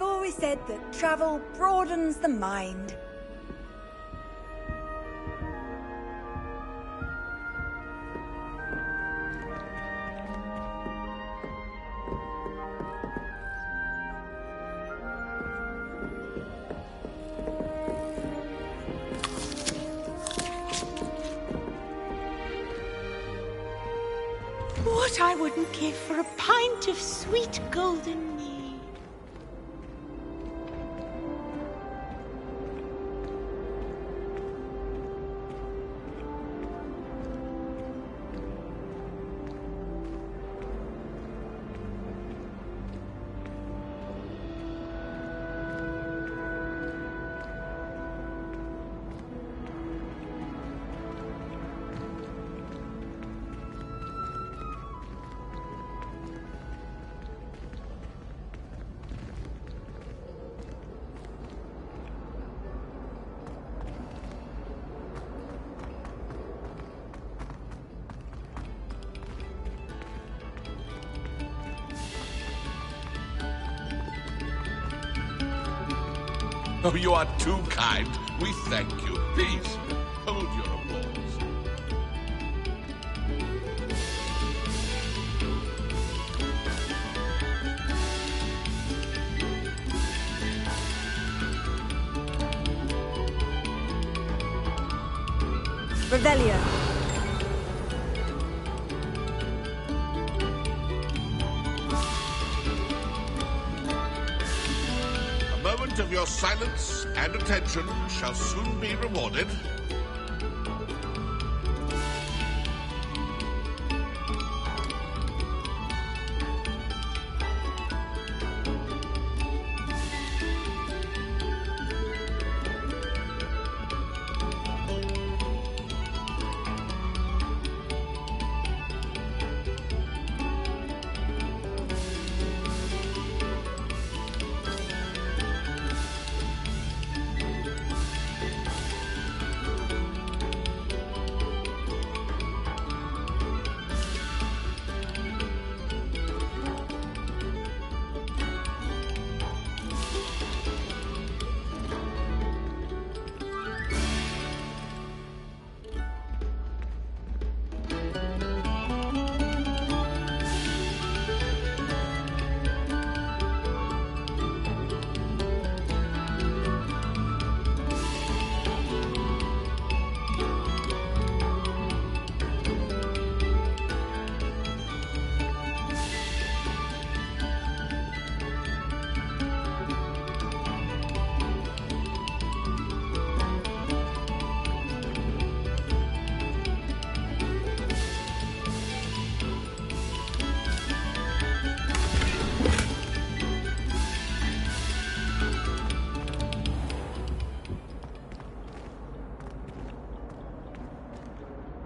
I've always said that travel broadens the mind. What I wouldn't give for a pint of sweet golden mead. Oh, you are too kind. We thank you. Please, hold your applause. Revelio. A moment of your silence and attention shall soon be rewarded.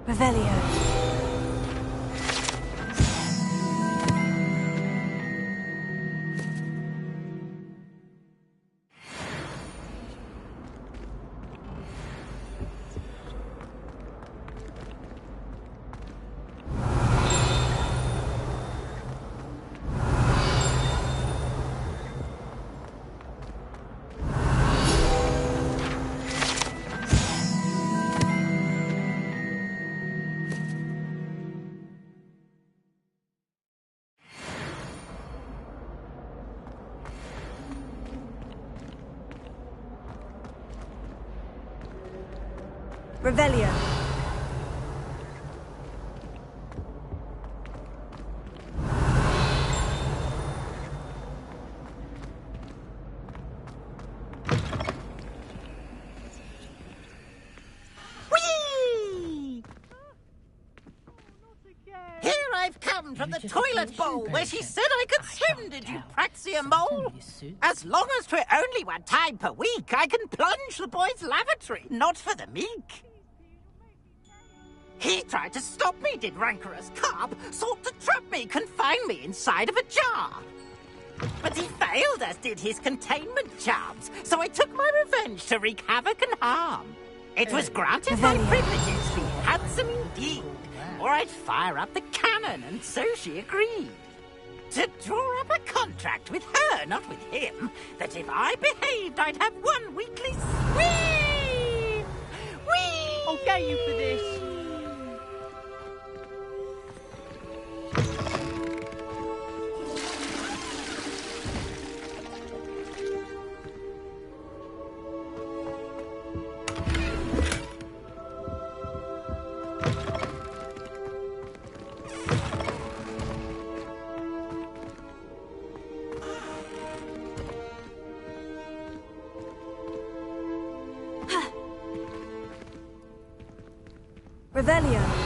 Revelio. Revelio. Whee! Here I've come from the toilet bowl where she said I could swim, did you praxia mole? As long as 'twere only one time per week, I can plunge the boy's lavatory, not for the meek. He tried to stop me, did rancorous carp, sought to trap me, confine me inside of a jar. But he failed, as did his containment charms, so I took my revenge to wreak havoc and harm. It was granted my privileges, she handsome indeed, or I'd fire up the cannon, and so she agreed. to draw up a contract with her, not with him, that if I behaved, I'd have one weekly whee! Whee! I'll get you for this. Revelio.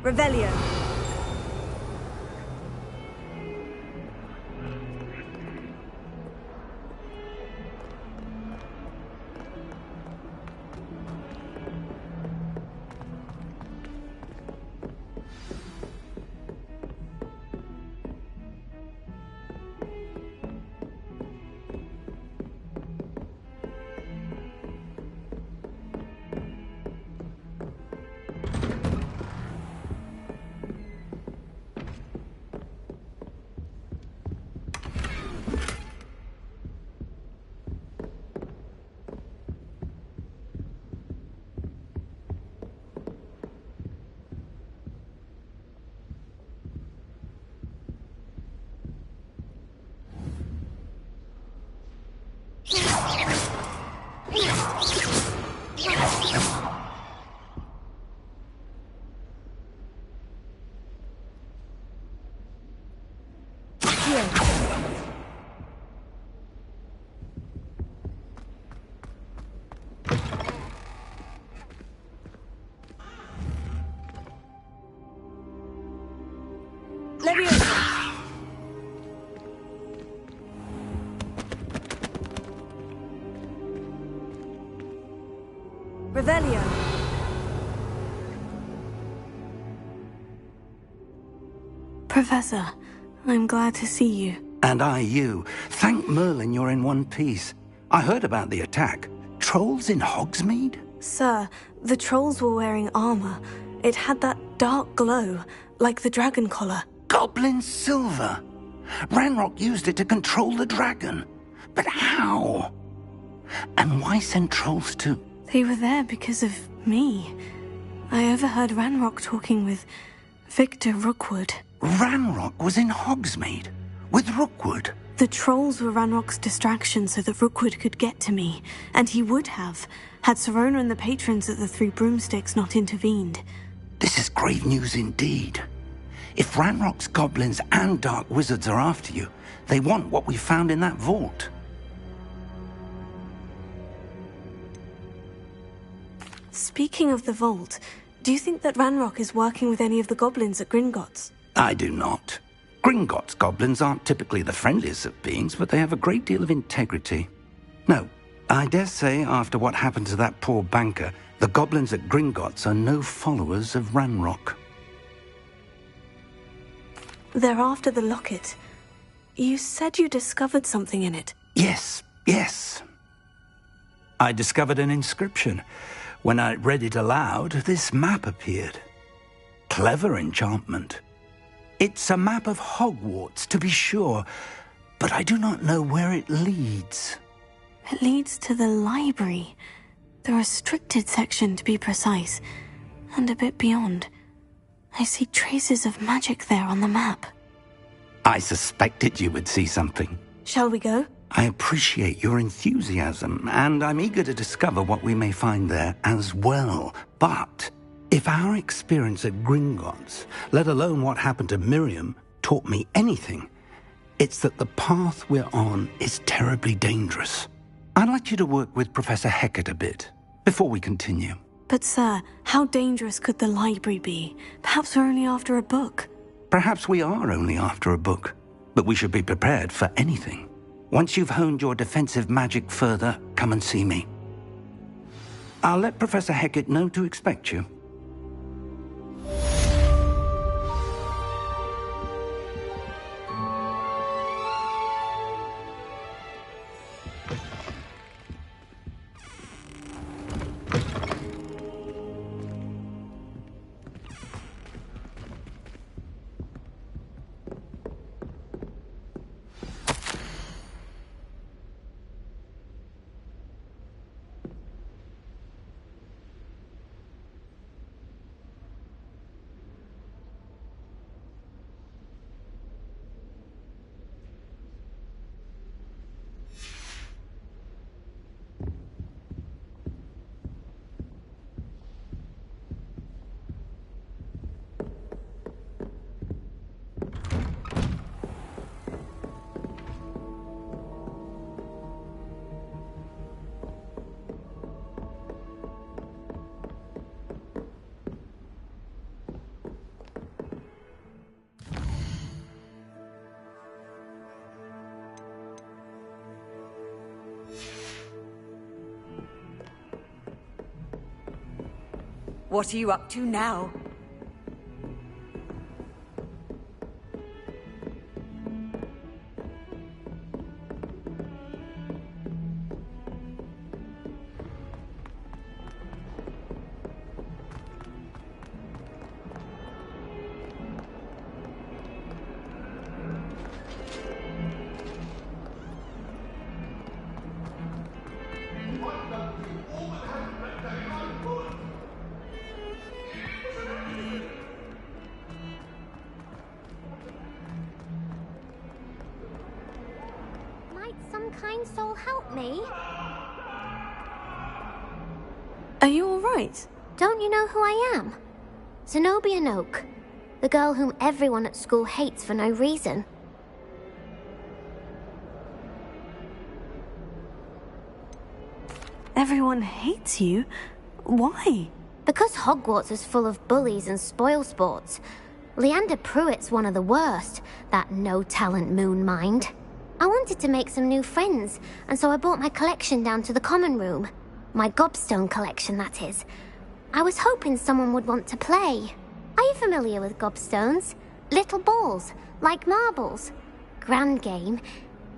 Revelio. Revelio. Professor, I'm glad to see you. And I you. Thank Merlin you're in one piece. I heard about the attack. Trolls in Hogsmeade? Sir, the trolls were wearing armor. It had that dark glow, like the dragon collar. Goblin silver! Ranrock used it to control the dragon. But how? And why send trolls to... They were there because of me. I overheard Ranrock talking with Victor Rookwood. Ranrock was in Hogsmeade? With Rookwood? The trolls were Ranrock's distraction so that Rookwood could get to me. And he would have, had Serona and the patrons at the Three Broomsticks not intervened. This is grave news indeed. If Ranrock's goblins and dark wizards are after you, they want what we found in that vault. Speaking of the vault, do you think that Ranrock is working with any of the goblins at Gringotts? I do not. Gringotts goblins aren't typically the friendliest of beings, but they have a great deal of integrity. No, I dare say, after what happened to that poor banker, the goblins at Gringotts are no followers of Ranrock. They're after the locket. You said you discovered something in it. Yes. I discovered an inscription. When I read it aloud, this map appeared. Clever enchantment. It's a map of Hogwarts, to be sure, but I do not know where it leads. It leads to the library. The restricted section, to be precise. And a bit beyond. I see traces of magic there on the map. I suspected you would see something. Shall we go? I appreciate your enthusiasm, and I'm eager to discover what we may find there as well. But if our experience at Gringotts, let alone what happened to Miriam, taught me anything, it's that the path we're on is terribly dangerous. I'd like you to work with Professor Hecat a bit, before we continue. But sir, how dangerous could the library be? Perhaps we're only after a book. Perhaps we are only after a book, but we should be prepared for anything. Once you've honed your defensive magic further, come and see me. I'll let Professor Hecat know to expect you. What are you up to now? Some kind soul help me? Are you all right? Don't you know who I am? Zenobia Noak, the girl whom everyone at school hates for no reason. Everyone hates you? Why? Because Hogwarts is full of bullies and spoilsports. Leander Pruitt's one of the worst, that no-talent moon mind. I wanted to make some new friends, and so I brought my collection down to the common room. My gobstone collection, that is. I was hoping someone would want to play. Are you familiar with gobstones? Little balls, like marbles. Grand game.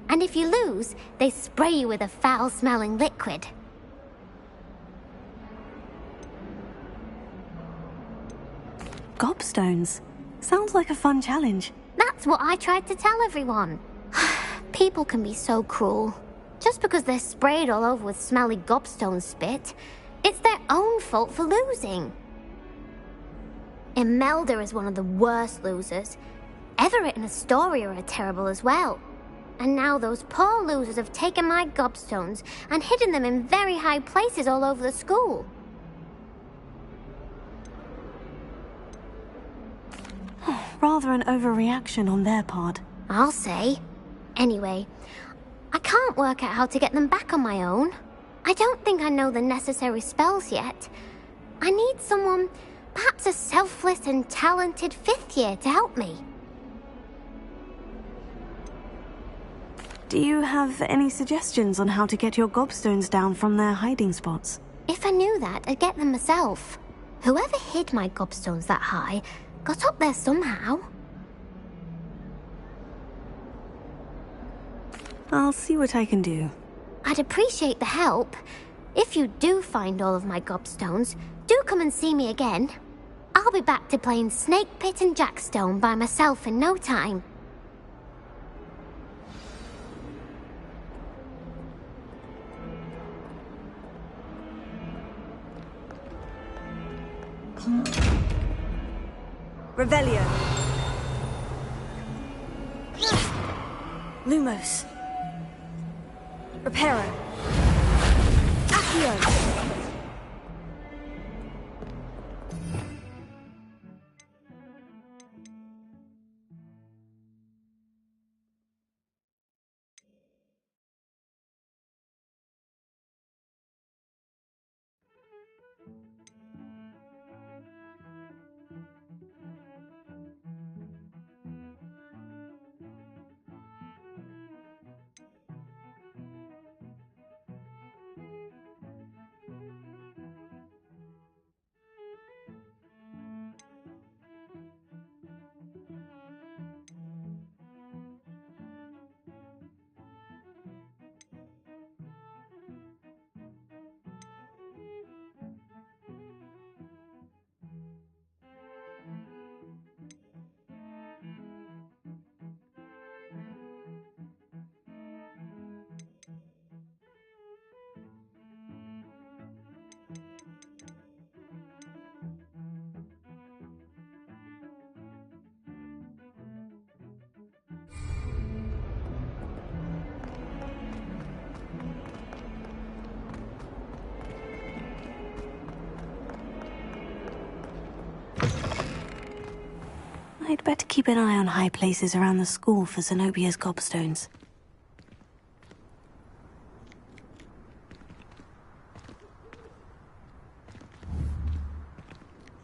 And if you lose, they spray you with a foul-smelling liquid. Gobstones. Sounds like a fun challenge. That's what I tried to tell everyone. People can be so cruel. Just because they're sprayed all over with smelly gobstone spit, it's their own fault for losing. Imelda is one of the worst losers. Everett and Astoria are terrible as well. And now those poor losers have taken my gobstones and hidden them in very high places all over the school. Rather an overreaction on their part. I'll say. Anyway, I can't work out how to get them back on my own. I don't think I know the necessary spells yet. I need someone, perhaps a selfless and talented 5th year to help me. Do you have any suggestions on how to get your gobstones down from their hiding spots? If I knew that, I'd get them myself. Whoever hid my gobstones that high got up there somehow. I'll see what I can do. I'd appreciate the help. If you do find all of my gobstones, do come and see me again. I'll be back to playing Snake Pit and Jackstone by myself in no time. Revelio. Lumos. Reparo. Accio. I'd better keep an eye on high places around the school for Zenobia's gobstones.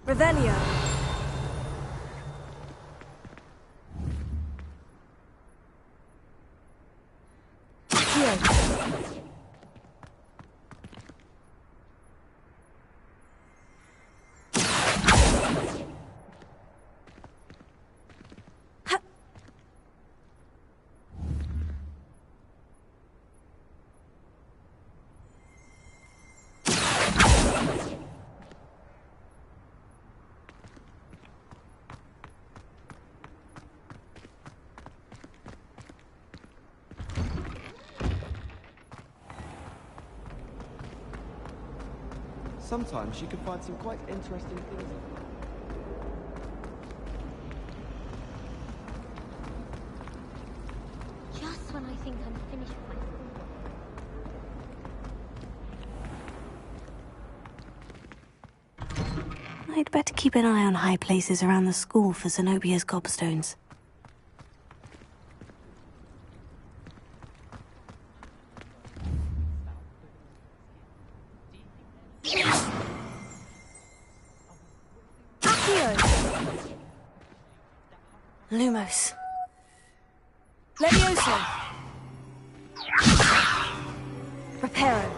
Revelio. Accio. Sometimes you can find some quite interesting things. Just when I think I'm finished with my schoolwork. I'd better keep an eye on high places around the school for Zenobia's gobstones. Lumos. Levioso. Reparo.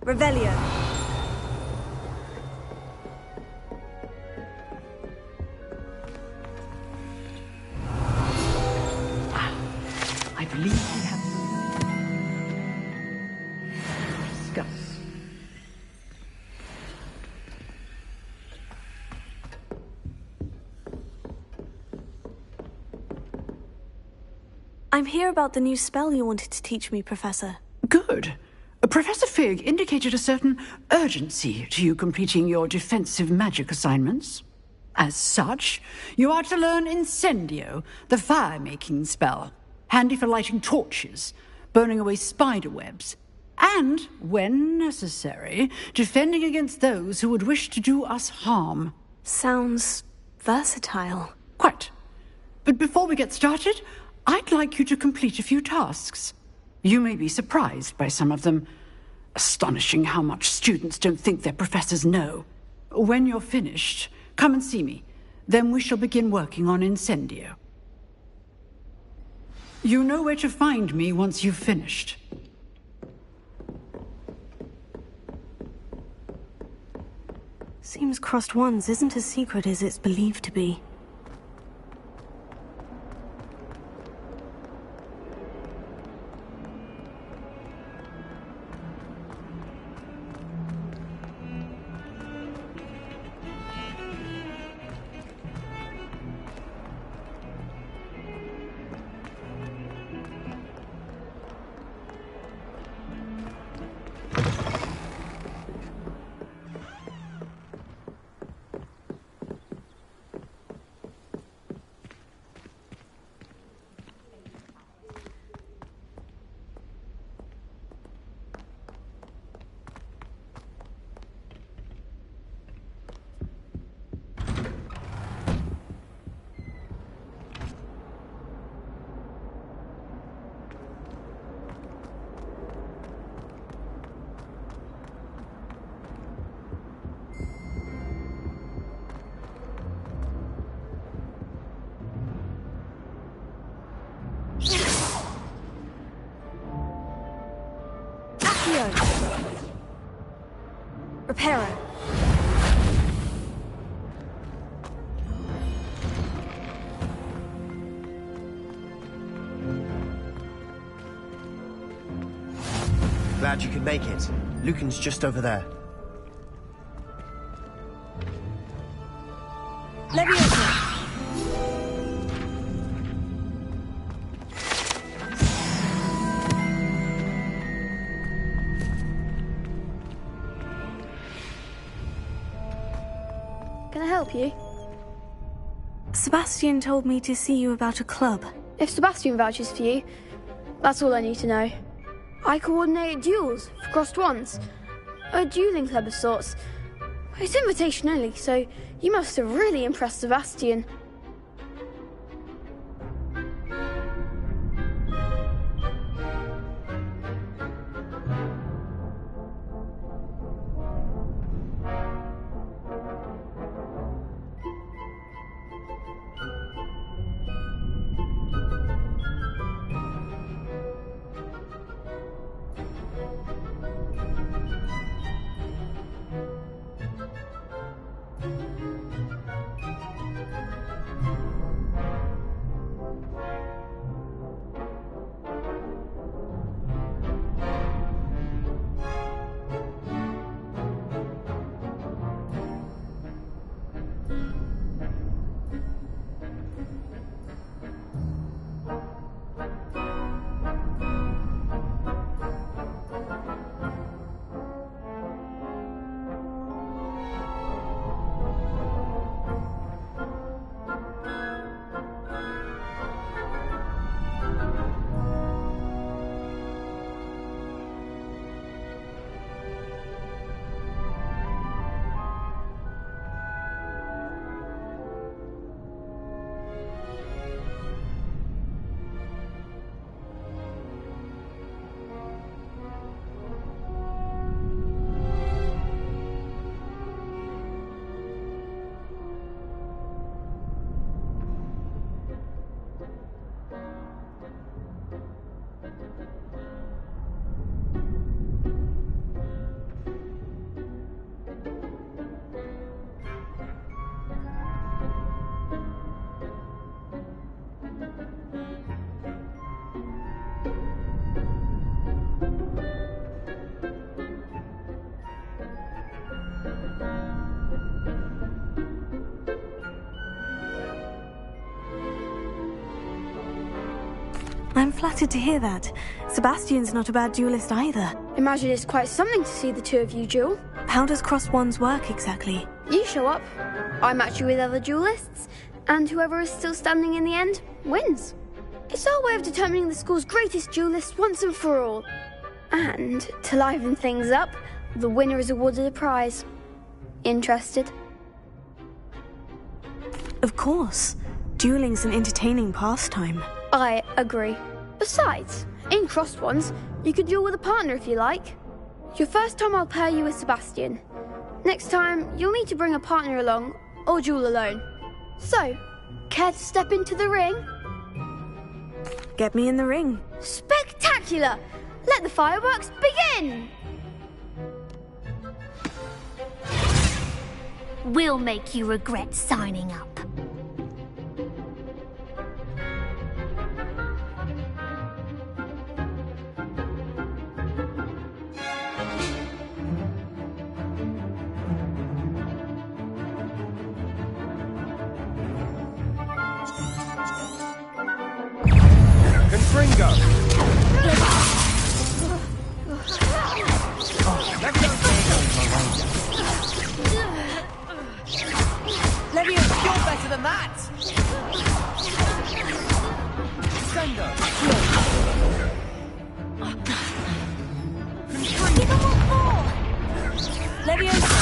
Revelio. I believe we have discuss. I'm here about the new spell you wanted to teach me, Professor. Good. Professor Fig indicated a certain urgency to you completing your defensive magic assignments. As such, you are to learn Incendio, the fire-making spell, handy for lighting torches, burning away spider webs, and, when necessary, defending against those who would wish to do us harm. Sounds versatile. Quite. But before we get started, I'd like you to complete a few tasks. You may be surprised by some of them. Astonishing how much students don't think their professors know. When you're finished, come and see me. Then we shall begin working on Incendio. You know where to find me once you've finished. Seems Crossed Wands isn't as secret as it's believed to be. Reparo. Glad you could make it. Lucan's just over there. Leviosa. Can I help you? Sebastian told me to see you about a club. If Sebastian vouches for you, that's all I need to know. I coordinate duels for Crossed Wands. A dueling club of sorts. It's invitation only, so you must have really impressed Sebastian. flattered to hear that. Sebastian's not a bad duelist either. Imagine it's quite something to see the two of you duel. How does crossed wands work exactly? You show up, I match you with other duelists, and whoever is still standing in the end wins. It's our way of determining the school's greatest duelist once and for all. And to liven things up, the winner is awarded a prize. Interested? Of course. Dueling's an entertaining pastime. I agree. Besides, in crossed wands, you could duel with a partner if you like. Your first time I'll pair you with Sebastian. Next time, you'll need to bring a partner along, or duel alone. So, care to step into the ring? Get me in the ring. Spectacular! Let the fireworks begin! We'll make you regret signing up. Confringo! Leviosa, you're better than that! Sendo! Give them what for! Leviosa!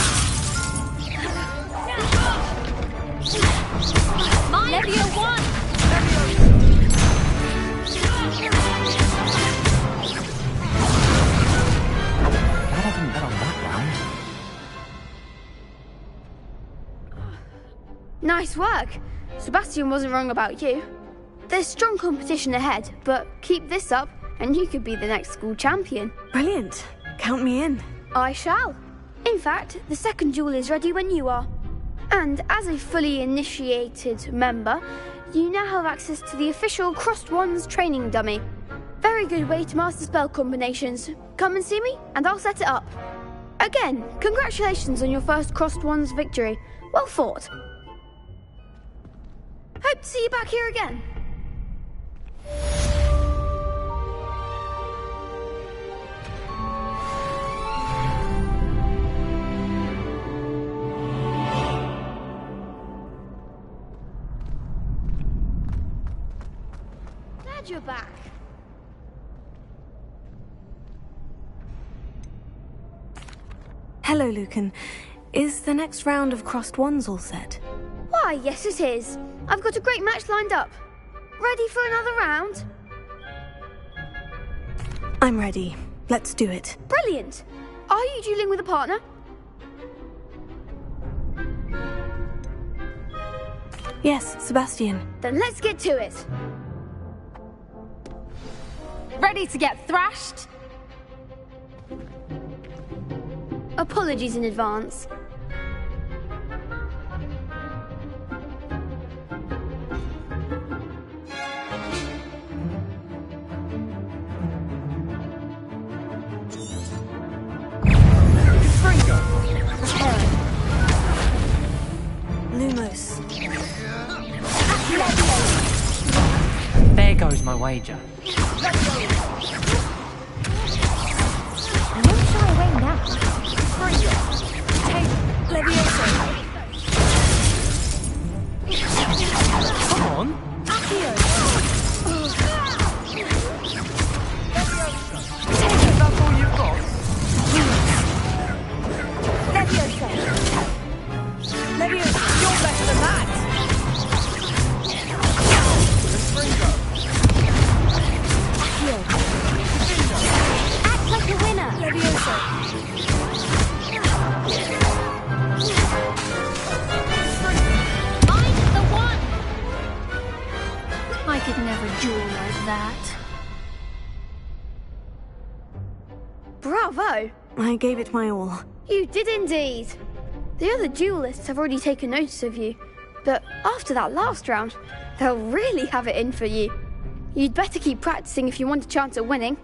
Mine! Levio won! That hasn't bet on that round. Nice work. Sebastian wasn't wrong about you. There's strong competition ahead, but keep this up and you could be the next school champion. Brilliant. Count me in. I shall. In fact, the second duel is ready when you are. And as a fully initiated member, you now have access to the official Crossed Wands training dummy. Very good way to master spell combinations. Come and see me, and I'll set it up. Again, congratulations on your first Crossed Wands victory. Well fought. Hope to see you back here again. Glad you're back. Hello, Lucan. Is the next round of crossed wands all set? Why, yes it is. I've got a great match lined up. Ready for another round? I'm ready. Let's do it. Brilliant. Are you dueling with a partner? Yes, Sebastian. Then let's get to it. Ready to get thrashed? Apologies in advance. Lumos. There goes my wager. No shy away now. Take Leviosa. Come on. Accio. Take That's all you've got? Leviosa. Leviosa, you're better than that. Act like a winner. Leviosa. Mine's the one. I could never duel like that. Bravo! I gave it my all. You did indeed. The other duelists have already taken notice of you, but after that last round, they'll really have it in for you. You'd better keep practicing if you want a chance at winning,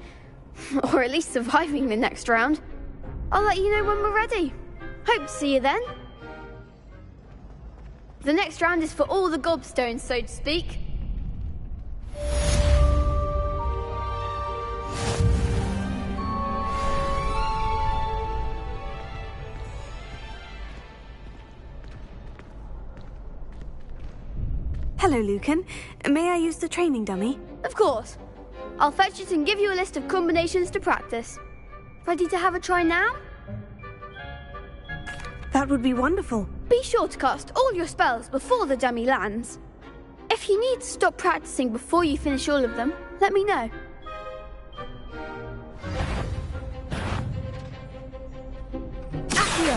or at least surviving the next round. I'll let you know when we're ready. Hope to see you then. The next round is for all the gobstones, so to speak. Hello, Lucan. May I use the training dummy? Of course. I'll fetch it and give you a list of combinations to practice. Ready to have a try now? That would be wonderful. Be sure to cast all your spells before the dummy lands. If you need to stop practicing before you finish all of them, let me know. Accio!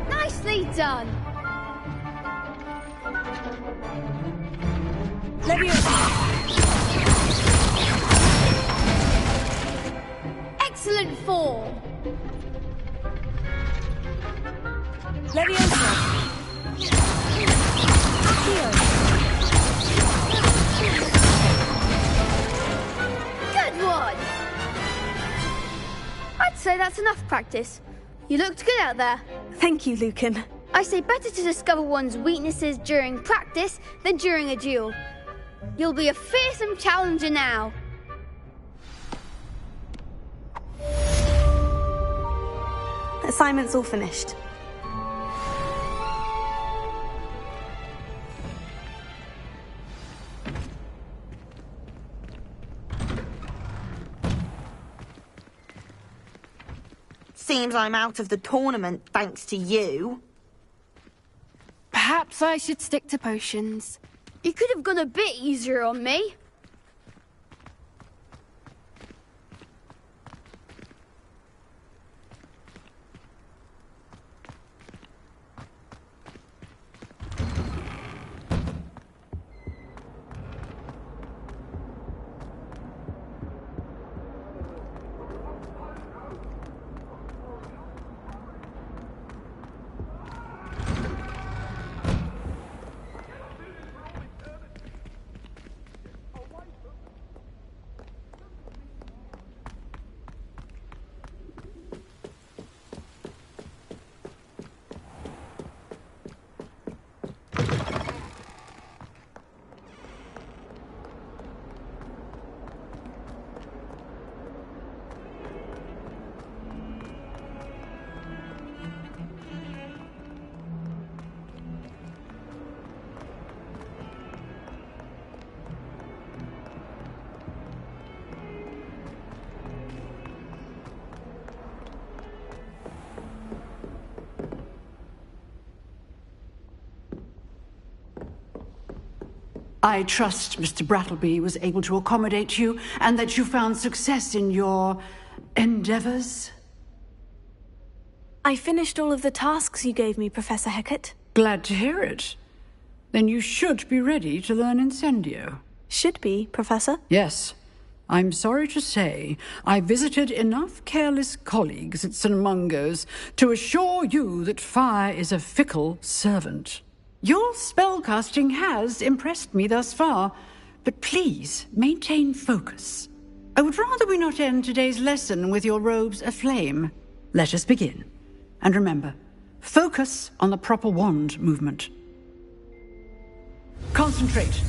Nicely done! Excellent form! Leviosa. Accio. Good one! I'd say that's enough practice. You looked good out there. Thank you, Lucan. I say better to discover one's weaknesses during practice than during a duel. You'll be a fearsome challenger now. Assignment's all finished. Seems I'm out of the tournament thanks to you. Perhaps I should stick to potions. You could have gone a bit easier on me. I trust Mr. Brattleby was able to accommodate you and that you found success in your endeavors. I finished all of the tasks you gave me, Professor Hecat. Glad to hear it. Then you should be ready to learn Incendio. Should be, Professor? Yes. I'm sorry to say, I visited enough careless colleagues at St. Mungo's to assure you that fire is a fickle servant. Your spellcasting has impressed me thus far, but please maintain focus. I would rather we not end today's lesson with your robes aflame. Let us begin. And remember, focus on the proper wand movement. Concentrate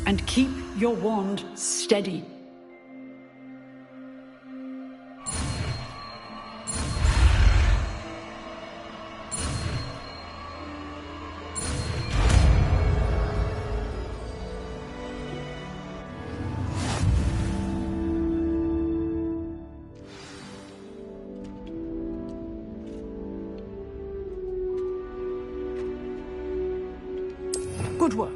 and keep your wand steady. Good work.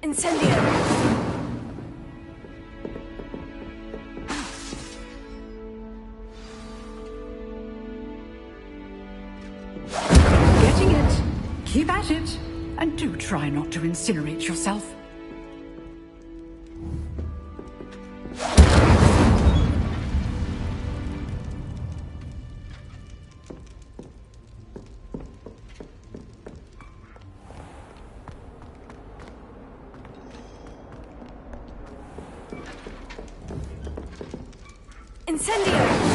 Incendio! Getting it. Keep at it. And do try not to incinerate yourself. Incendio!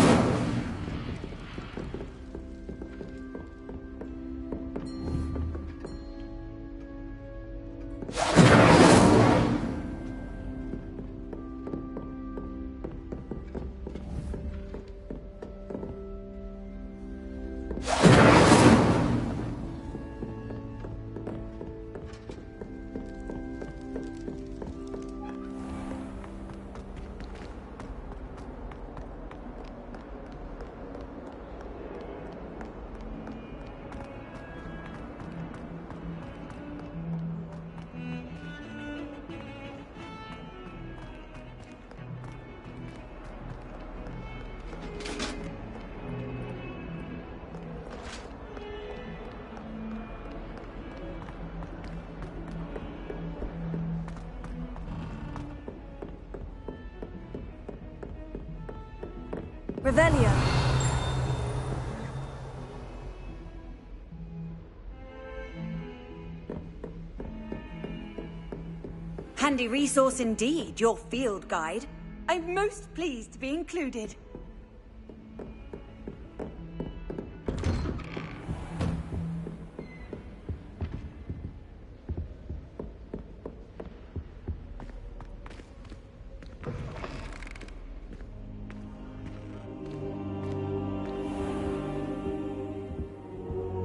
Revelio. Handy resource indeed, your field guide. I'm most pleased to be included.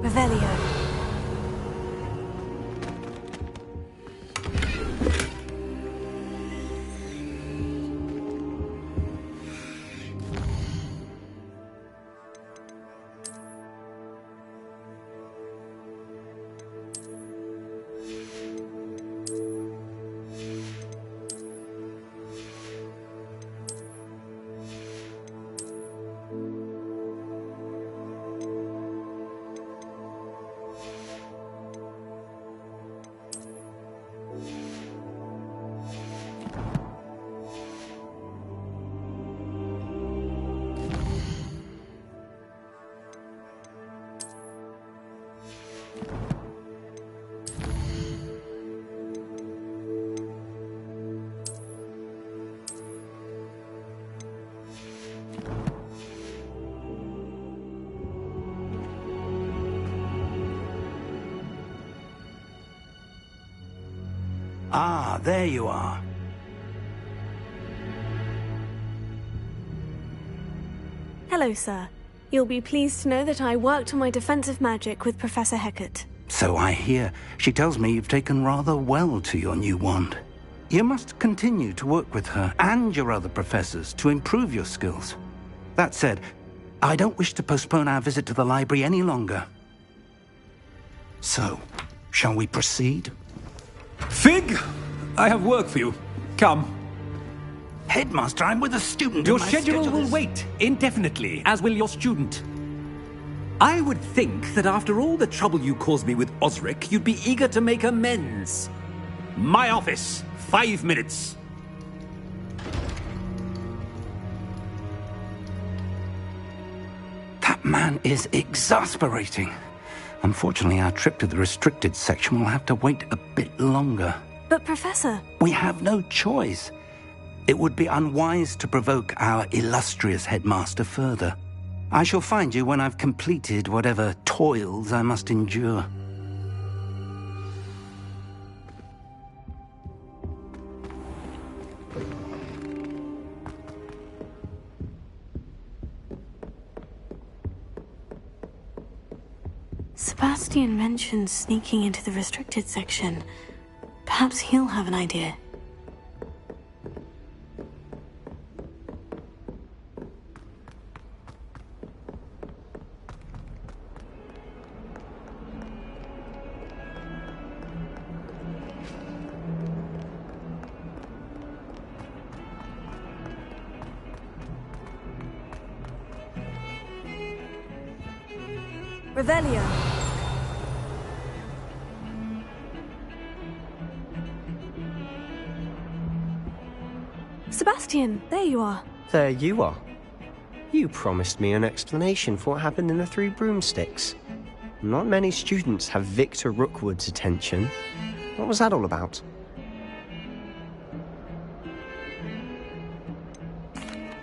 Revelio. Ah, there you are. Hello, sir. You'll be pleased to know that I worked on my defensive magic with Professor Hecat. So I hear. She tells me you've taken rather well to your new wand. You must continue to work with her and your other professors to improve your skills. That said, I don't wish to postpone our visit to the library any longer. So, shall we proceed? Fig! I have work for you. Come. Headmaster, I'm with a student. Your schedule will wait indefinitely, as will your student. I would think that after all the trouble you caused me with Osric, you'd be eager to make amends. My office, 5 minutes. That man is exasperating. Unfortunately, our trip to the restricted section will have to wait a bit longer. But, Professor... We have no choice. It would be unwise to provoke our illustrious headmaster further. I shall find you when I've completed whatever toils I must endure. Sebastian mentioned sneaking into the restricted section. Perhaps he'll have an idea. Revelio. Sebastian, there you are. There you are. You promised me an explanation for what happened in the Three Broomsticks. Not many students have Victor Rookwood's attention. What was that all about?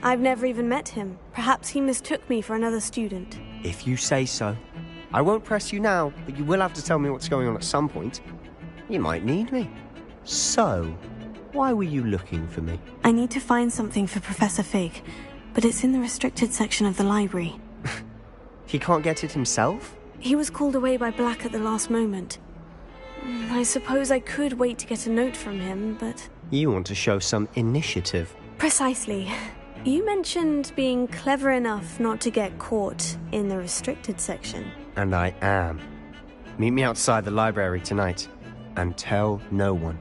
I've never even met him. Perhaps he mistook me for another student. If you say so. I won't press you now, but you will have to tell me what's going on at some point. You might need me. So, why were you looking for me? I need to find something for Professor Fig, but it's in the restricted section of the library. He can't get it himself? He was called away by Black at the last moment. I suppose I could wait to get a note from him, but... You want to show some initiative. Precisely. You mentioned being clever enough not to get caught in the restricted section. And I am. Meet me outside the library tonight, and tell no one.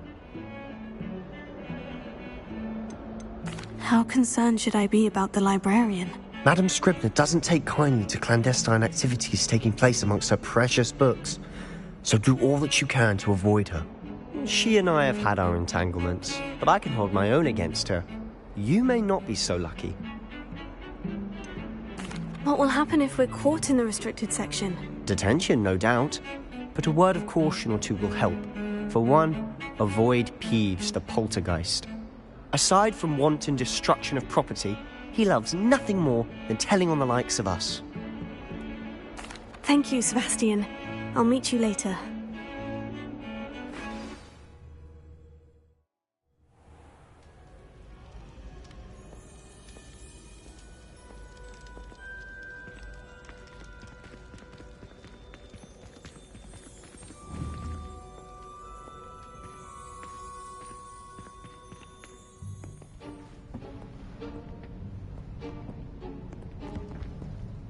How concerned should I be about the librarian? Madam Scribner doesn't take kindly to clandestine activities taking place amongst her precious books, so do all that you can to avoid her. She and I have had our entanglements, but I can hold my own against her. You may not be so lucky. What will happen if we're caught in the restricted section? Detention, no doubt, but a word of caution or two will help. For one, avoid Peeves the poltergeist. Aside from wanton destruction of property, he loves nothing more than telling on the likes of us. Thank you, Sebastian. I'll meet you later.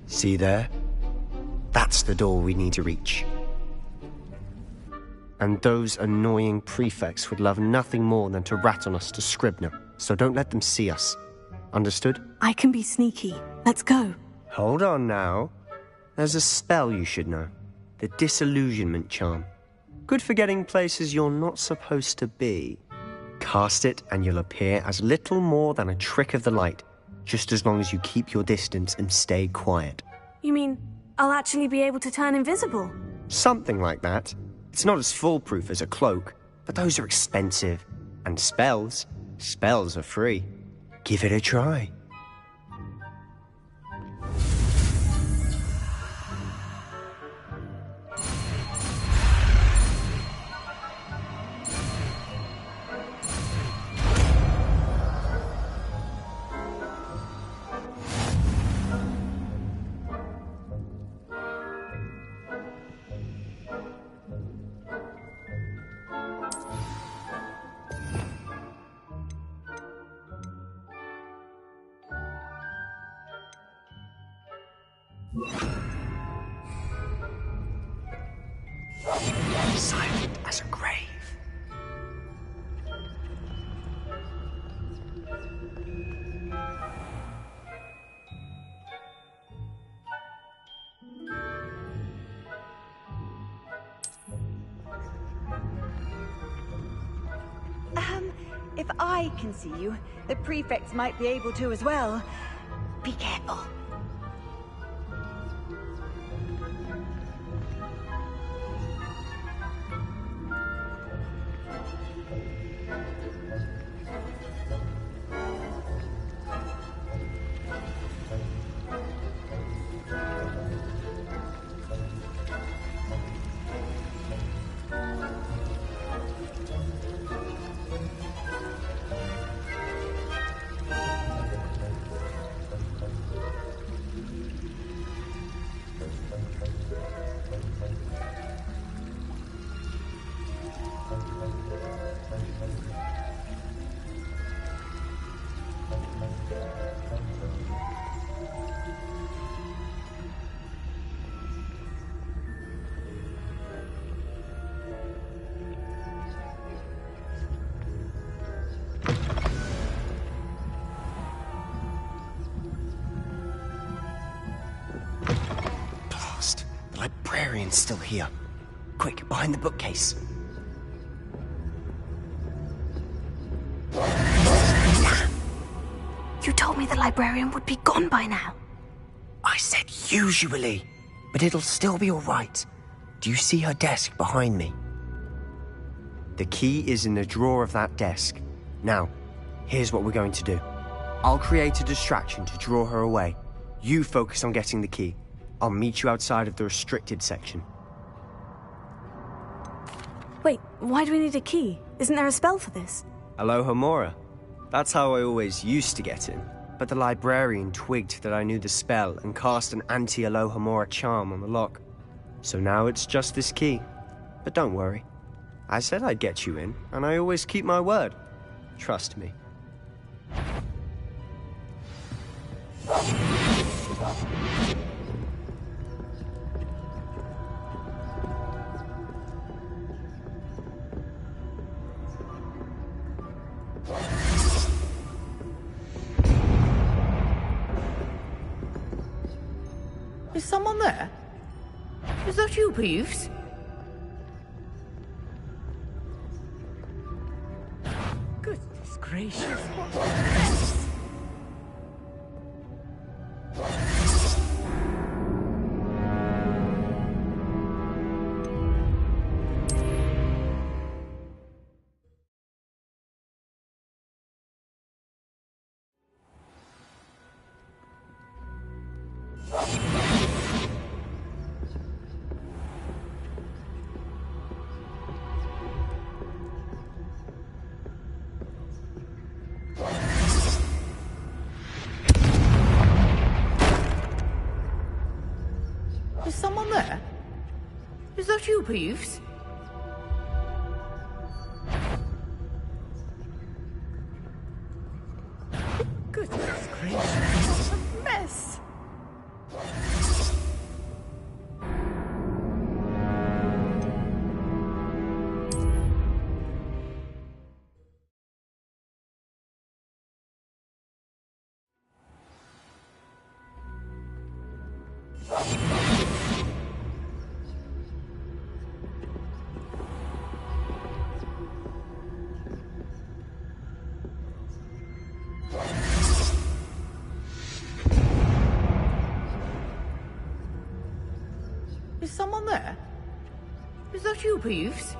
See there? That's the door we need to reach. And those annoying prefects would love nothing more than to rat on us to Scribner, so don't let them see us. Understood? I can be sneaky. Let's go. Hold on now. There's a spell you should know. The Disillusionment Charm. Good for getting places you're not supposed to be. Cast it and you'll appear as little more than a trick of the light, just as long as you keep your distance and stay quiet. You mean I'll actually be able to turn invisible? Something like that. It's not as foolproof as a cloak, but those are expensive. And spells are free. Give it a try. Silent as a grave. If I can see you, the prefects might be able to as well. Be careful. Librarian's still here. Quick, behind the bookcase. You told me the librarian would be gone by now. I said usually, but it'll still be all right. Do you see her desk behind me? The key is in the drawer of that desk. Now, here's what we're going to do. I'll create a distraction to draw her away. You focus on getting the key. I'll meet you outside of the restricted section. Wait, why do we need a key? Isn't there a spell for this? Alohomora. That's how I always used to get in. But the librarian twigged that I knew the spell and cast an anti-Alohomora charm on the lock. So now it's just this key. But don't worry. I said I'd get you in, and I always keep my word. Trust me. Is someone there? Is that you, Peeves? Goodness gracious, what a mess! Is someone there? Is that you, Peeves? Goodness gracious, what a mess! Is someone there? Is that you, Peeves?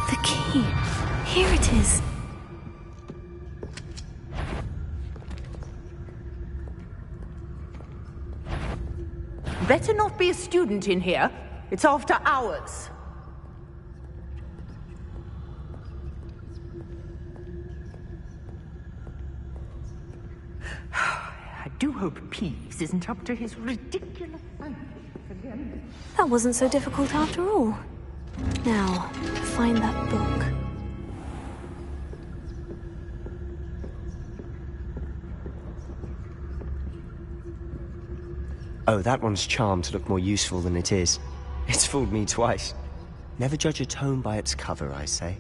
The key. Here it is. Better not be a student in here. It's after hours. I do hope Peeves isn't up to his ridiculous antics again. That wasn't so difficult after all. Now, find that book. Oh, that one's charmed to look more useful than it is. It's fooled me twice. Never judge a tome by its cover, I say.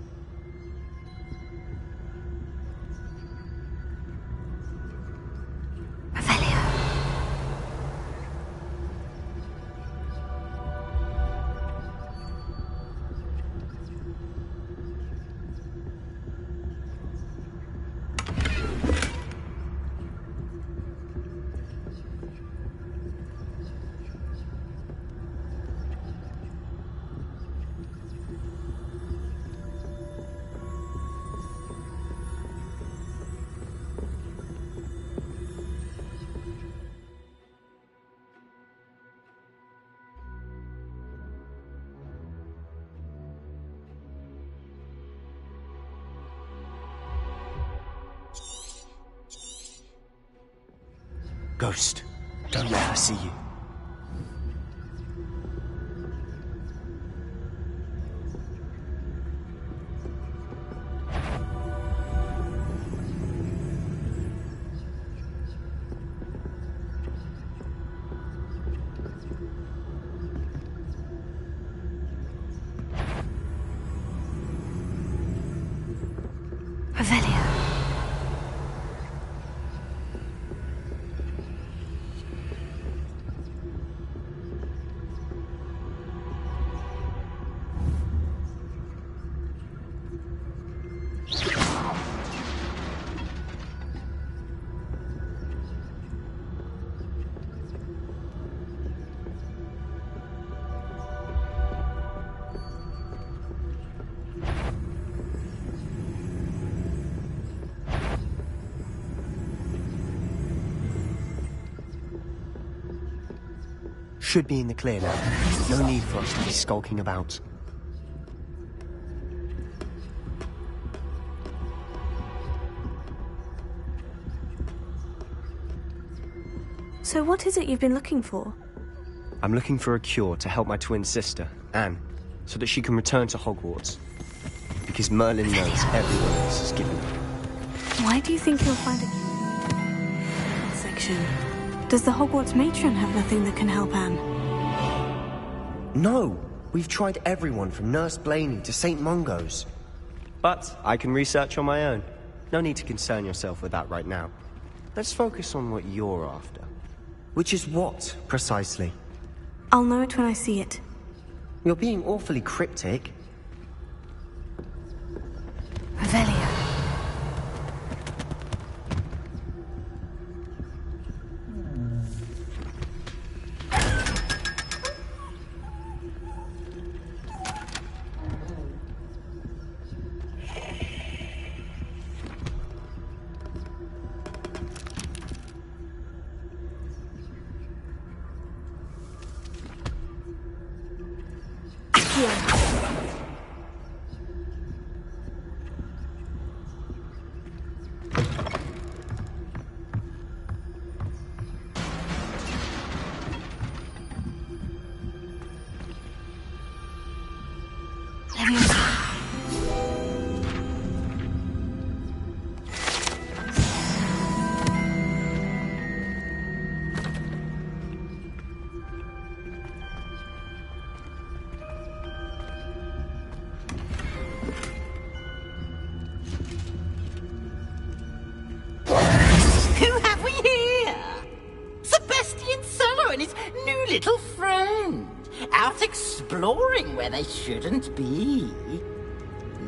Ghost, don't let her see you. Should be in the clear now. No need for us to be skulking about. So what is it you've been looking for? I'm looking for a cure to help my twin sister, Anne, so that she can return to Hogwarts. Because Merlin knows everyone else is given her. Why do you think you'll find a section? Does the Hogwarts matron have nothing that can help Anne? No! We've tried everyone from Nurse Blaney to St. Mungo's. But I can research on my own. No need to concern yourself with that right now. Let's focus on what you're after. Which is what, precisely? I'll know it when I see it. You're being awfully cryptic. Revelio. Little friend, out exploring where they shouldn't be.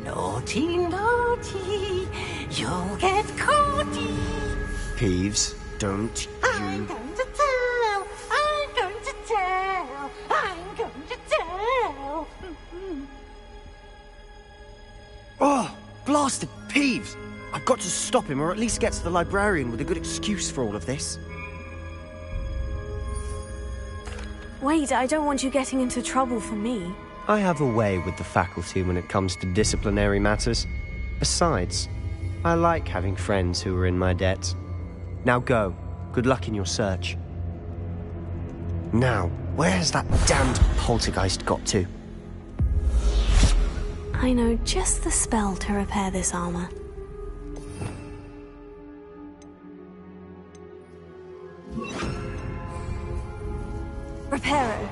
Naughty, naughty, you'll get caughty. Peeves, don't I'm going to tell, I'm going to tell, I'm going to tell. Oh, blasted Peeves! I've got to stop him, or at least get to the librarian with a good excuse for all of this. Wait, I don't want you getting into trouble for me. I have a way with the faculty when it comes to disciplinary matters. Besides, I like having friends who are in my debt. Now go. Good luck in your search. Now, where has that damned poltergeist got to? I know just the spell to repair this armor. Reparo.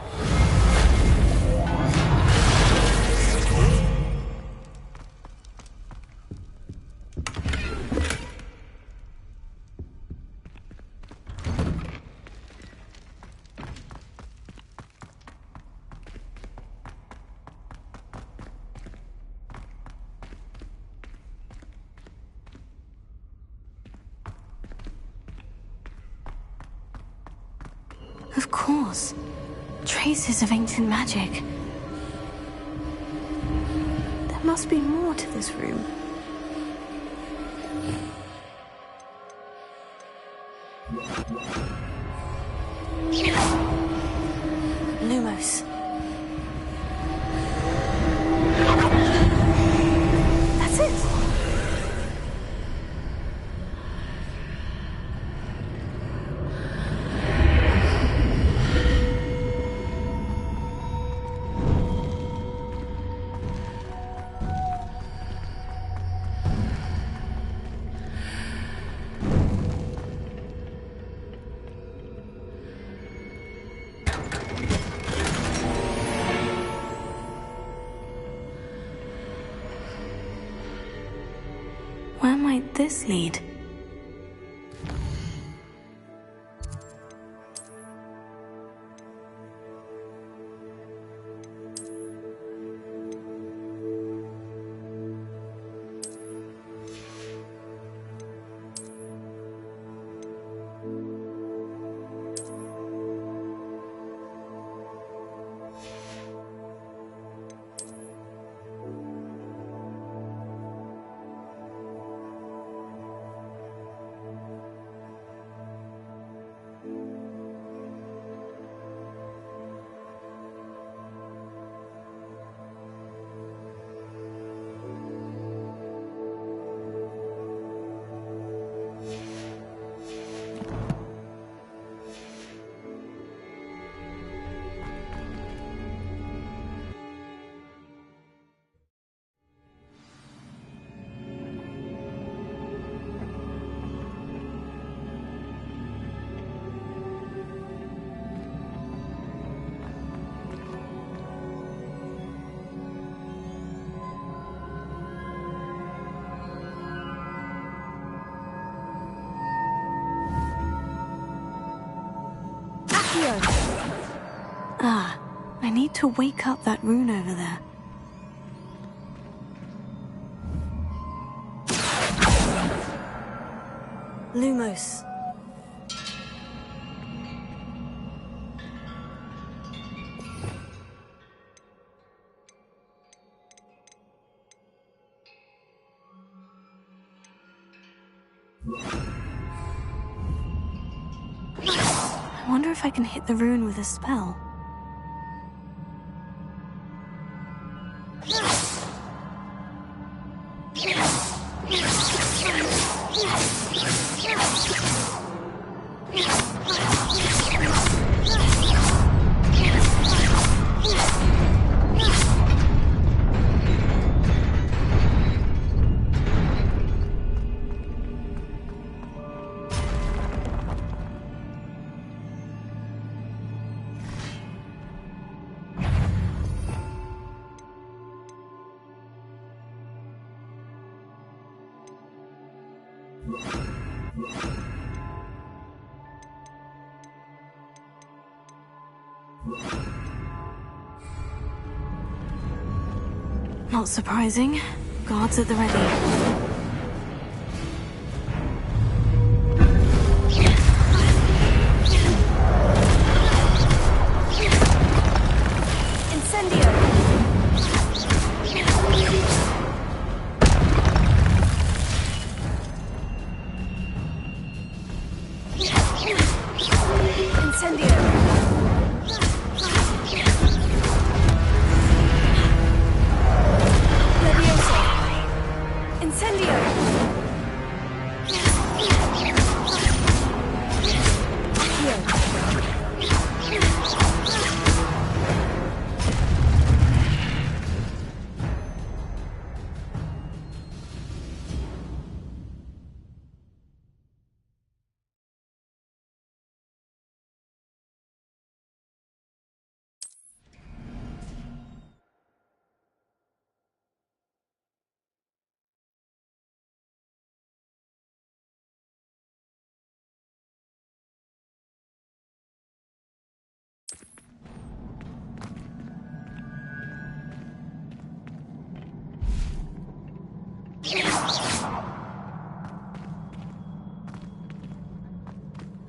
Of course. Traces of ancient magic. There must be more to this room. Lumos. That's it. Where might this lead? I need to wake up that rune over there. Lumos. I wonder if I can hit the rune with a spell. Not surprising. Guards at the ready.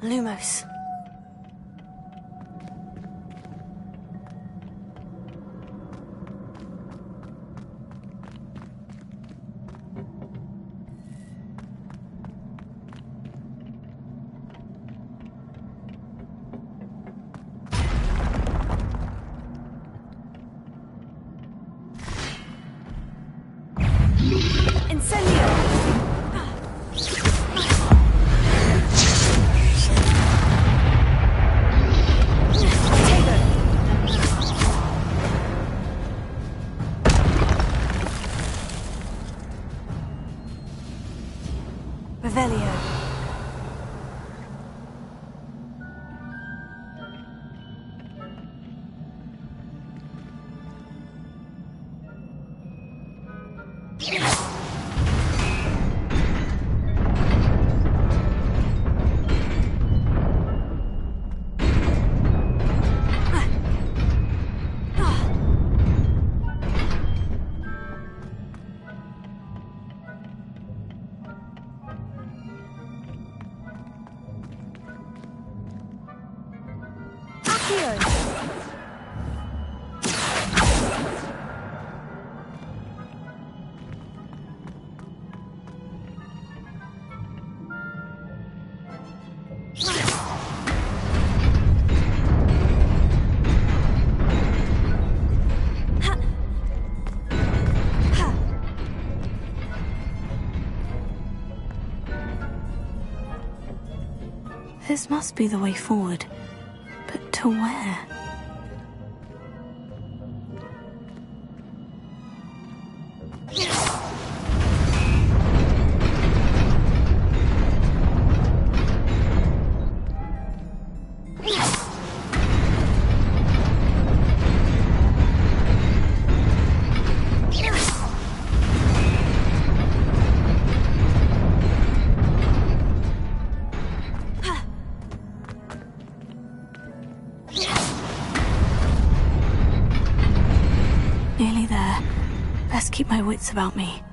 Lumos. This must be the way forward. But to where? Nearly there. Best keep my wits about me.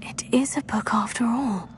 It is a book after all.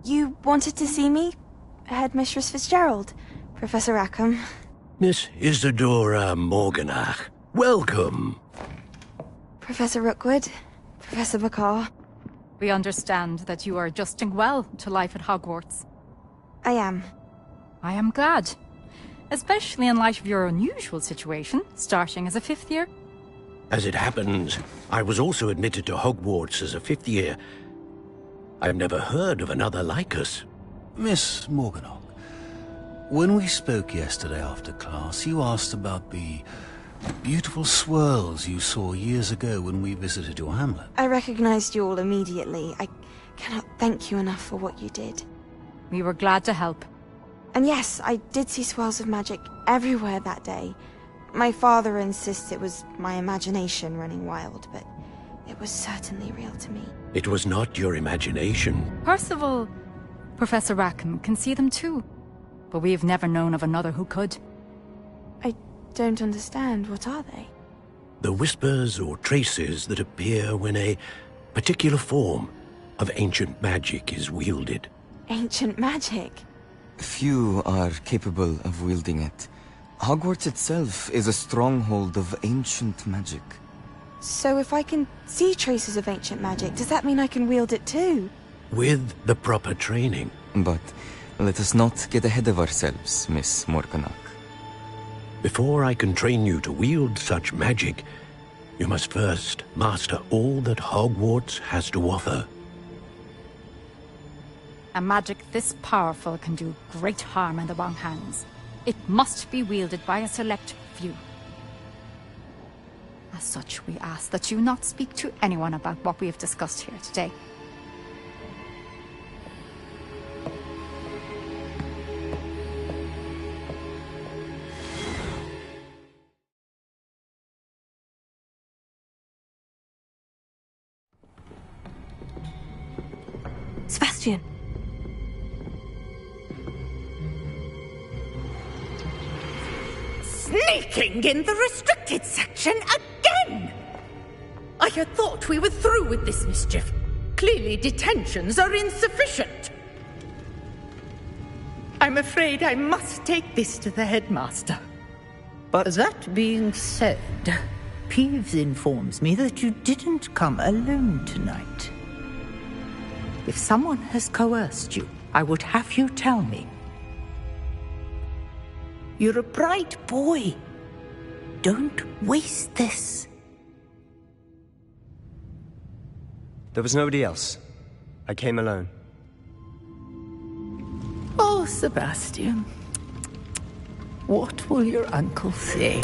You wanted to see me? Headmistress Fitzgerald, Professor Rackham. Miss Isadora Morganach, welcome. Professor Rookwood, Professor Bakar. We understand that you are adjusting well to life at Hogwarts. I am. I am glad. Especially in light of your unusual situation, starting as a 5th year. As it happens, I was also admitted to Hogwarts as a 5th year. I've never heard of another like us. Miss Morganach, when we spoke yesterday after class, you asked about the beautiful swirls you saw years ago when we visited your hamlet. I recognized you all immediately. I cannot thank you enough for what you did. We were glad to help. And yes, I did see swirls of magic everywhere that day. My father insists it was my imagination running wild, but it was certainly real to me. It was not your imagination. Percival, Professor Rackham can see them too. But we have never known of another who could. I don't understand. What are they? The whispers or traces that appear when a particular form of ancient magic is wielded. Ancient magic? Few are capable of wielding it. Hogwarts itself is a stronghold of ancient magic. So if I can see traces of ancient magic, does that mean I can wield it too? With the proper training. But let us not get ahead of ourselves, Miss Morganach. Before I can train you to wield such magic, you must first master all that Hogwarts has to offer. A magic this powerful can do great harm in the wrong hands. It must be wielded by a select few. As such, we ask that you not speak to anyone about what we have discussed here today. Sebastian. Sneaking in the restricted section again! I had thought we were through with this mischief. Clearly detentions are insufficient. I'm afraid I must take this to the headmaster. But that being said, Peeves informs me that you didn't come alone tonight. If someone has coerced you, I would have you tell me. You're a bright boy. Don't waste this. There was nobody else. I came alone. Oh, Sebastian. What will your uncle say?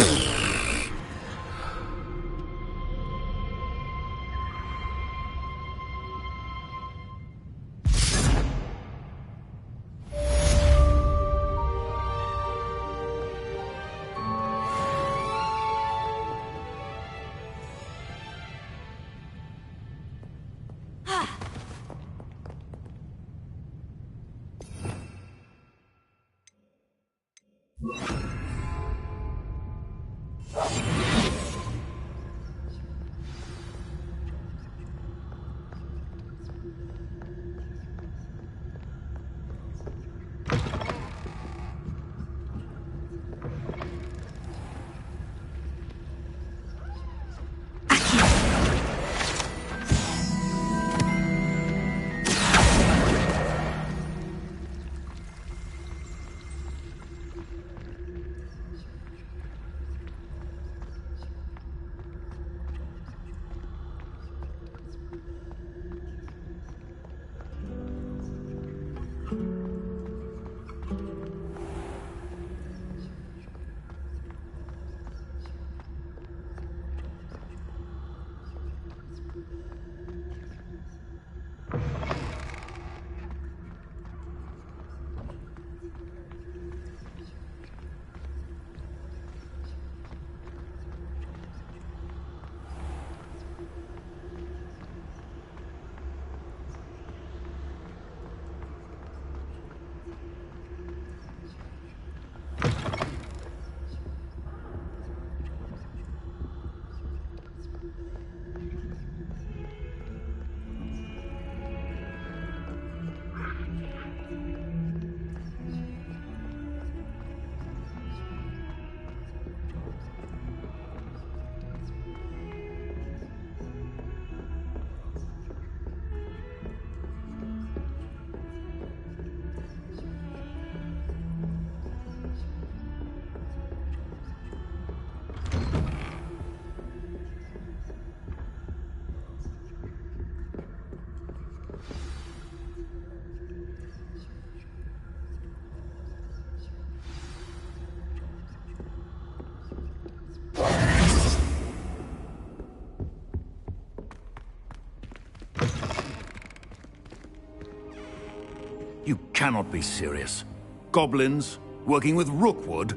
You cannot be serious. Goblins, working with Rookwood?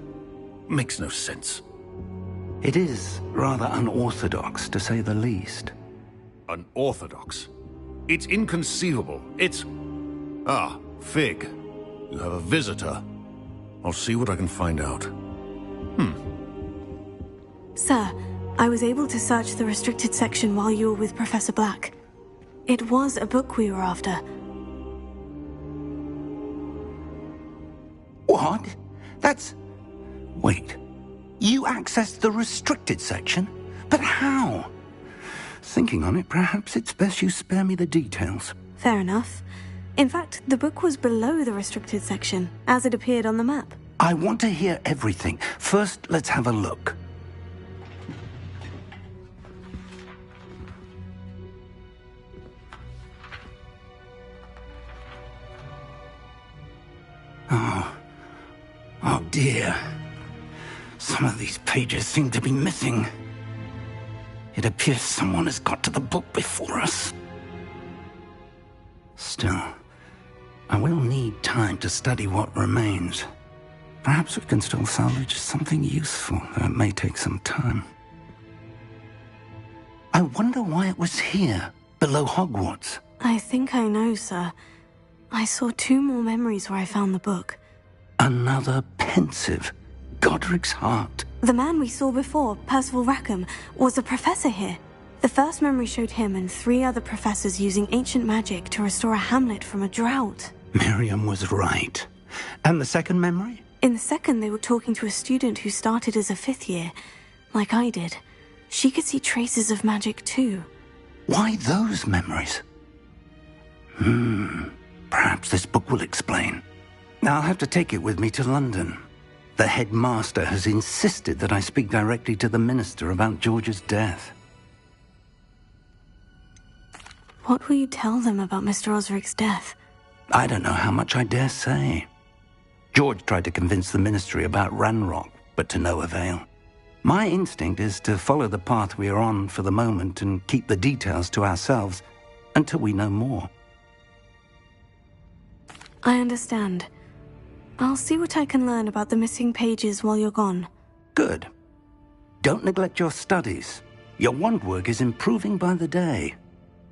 Makes no sense. It is rather unorthodox, to say the least. Unorthodox? It's inconceivable. It's... Ah, Fig. You have a visitor. I'll see what I can find out. Sir, I was able to search the restricted section while you were with Professor Black. It was a book we were after. What? That's... Wait. You accessed the restricted section? But how? Thinking on it, perhaps it's best you spare me the details. Fair enough. In fact, the book was below the restricted section, as it appeared on the map. I want to hear everything. First, let's have a look. Oh dear. Some of these pages seem to be missing. It appears someone has got to the book before us. Still, I will need time to study what remains. Perhaps we can still salvage something useful, though it may take some time. I wonder why it was here, below Hogwarts. I think I know, sir. I saw 2 more memories where I found the book. Another pensive. Godric's heart. The man we saw before, Percival Rackham, was a professor here. The first memory showed him and 3 other professors using ancient magic to restore a hamlet from a drought. Miriam was right. And the second memory? In the second, they were talking to a student who started as a 5th year, like I did. She could see traces of magic too. Why those memories? Perhaps this book will explain. I'll have to take it with me to London. The headmaster has insisted that I speak directly to the minister about George's death. What will you tell them about Mr. Osric's death? I don't know how much I dare say. George tried to convince the ministry about Ranrock, but to no avail. My instinct is to follow the path we are on for the moment and keep the details to ourselves until we know more. I understand. I'll see what I can learn about the missing pages while you're gone. Good. Don't neglect your studies. Your wand work is improving by the day.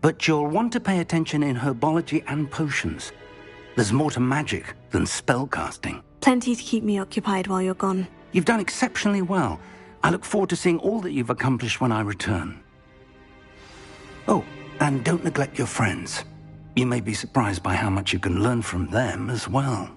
But you'll want to pay attention in herbology and potions. There's more to magic than spellcasting. Plenty to keep me occupied while you're gone. You've done exceptionally well. I look forward to seeing all that you've accomplished when I return. Oh, and don't neglect your friends. You may be surprised by how much you can learn from them as well.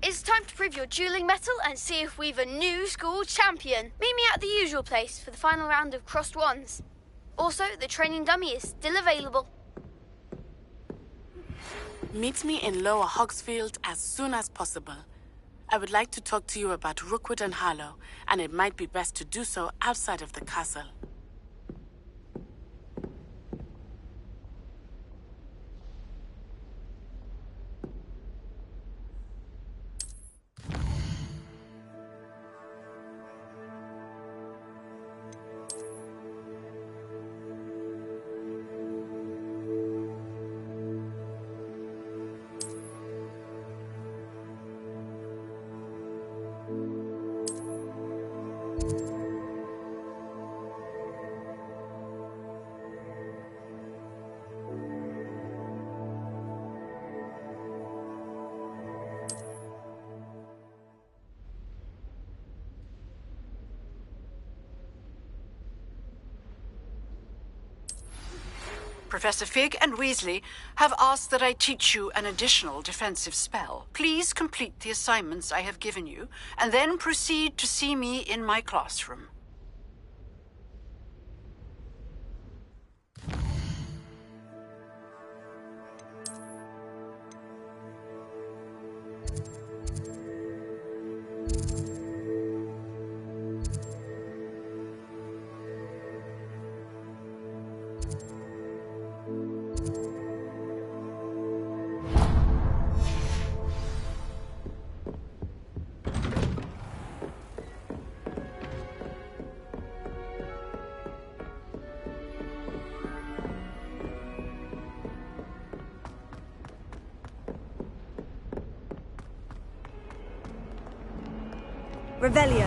It's time to prove your dueling mettle and see if we've a new school champion. Meet me at the usual place for the final round of crossed wands. Also, the training dummy is still available. Meet me in Lower Hogsfield as soon as possible. I would like to talk to you about Rookwood and Harlow, and it might be best to do so outside of the castle. Professor Fig and Weasley have asked that I teach you an additional defensive spell. Please complete the assignments I have given you, and then proceed to see me in my classroom. Revelio.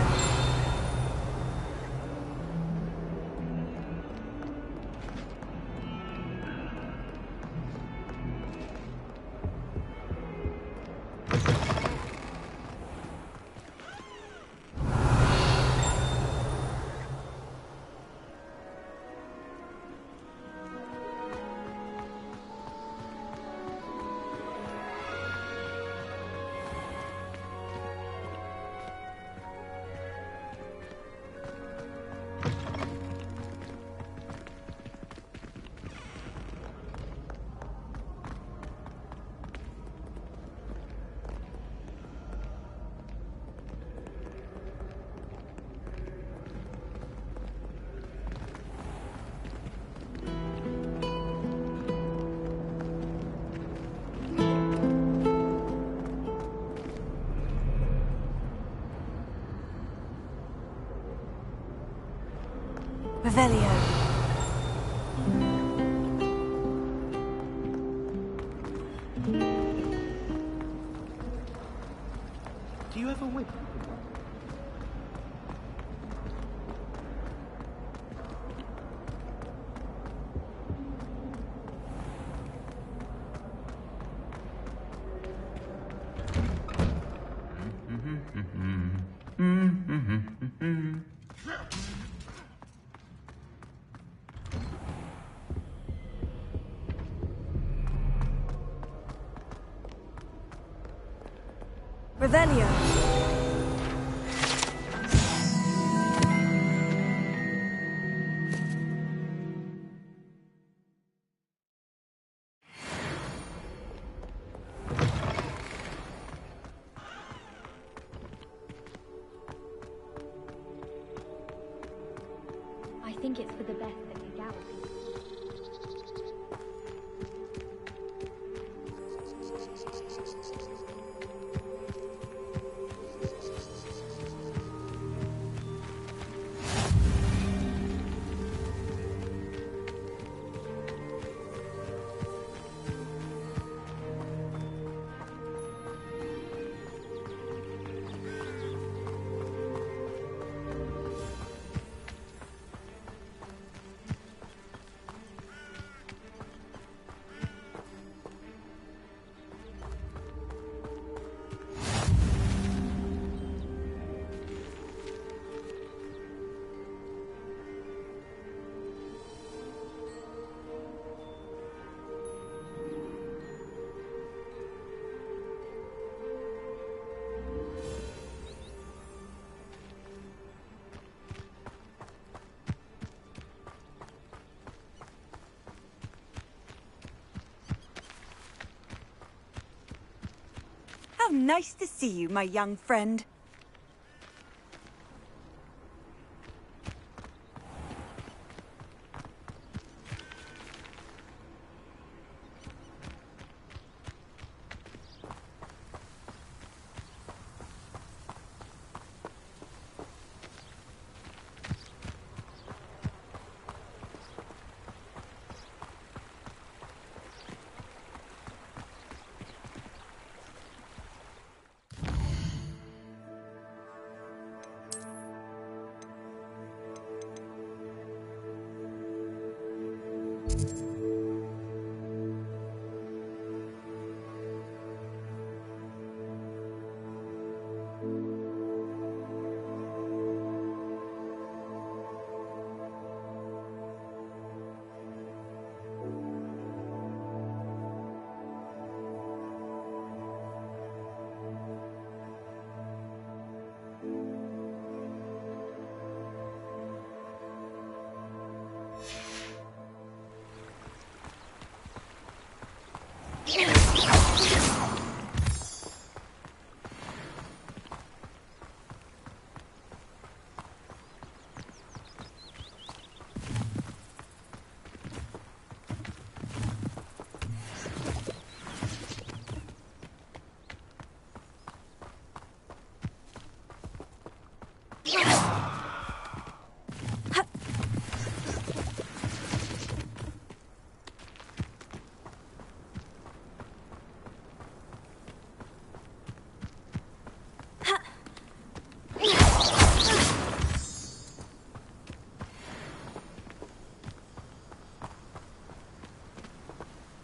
Revelio. Do you ever whip? Revelio. I think it's for the best that Kagawa. How nice to see you, my young friend.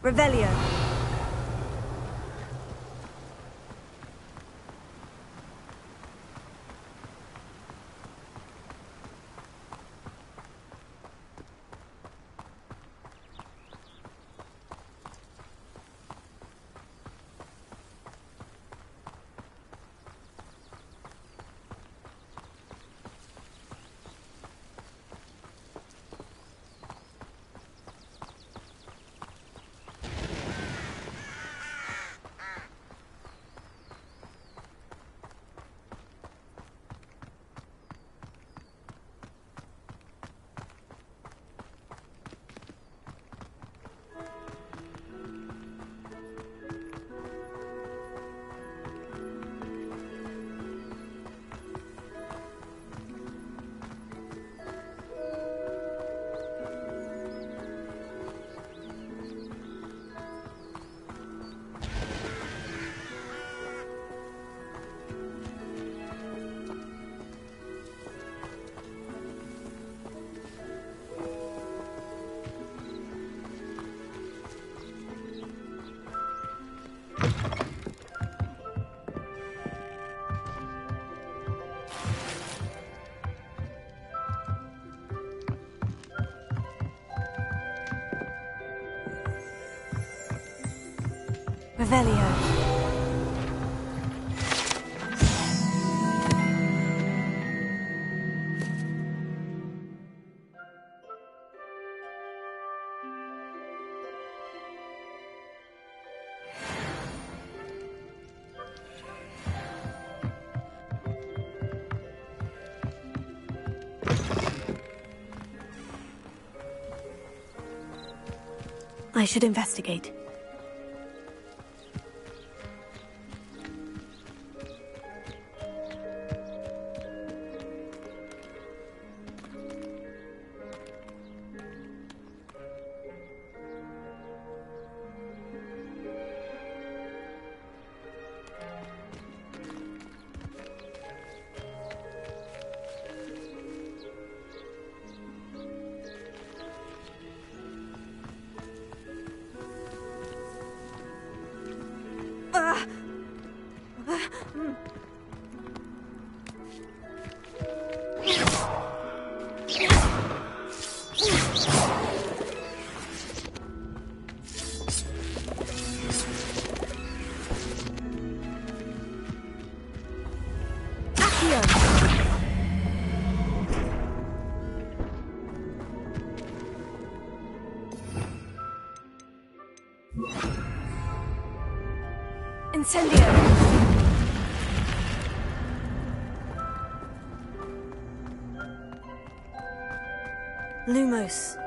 Revelio. Revelio. I should investigate. Incendio! Lumos.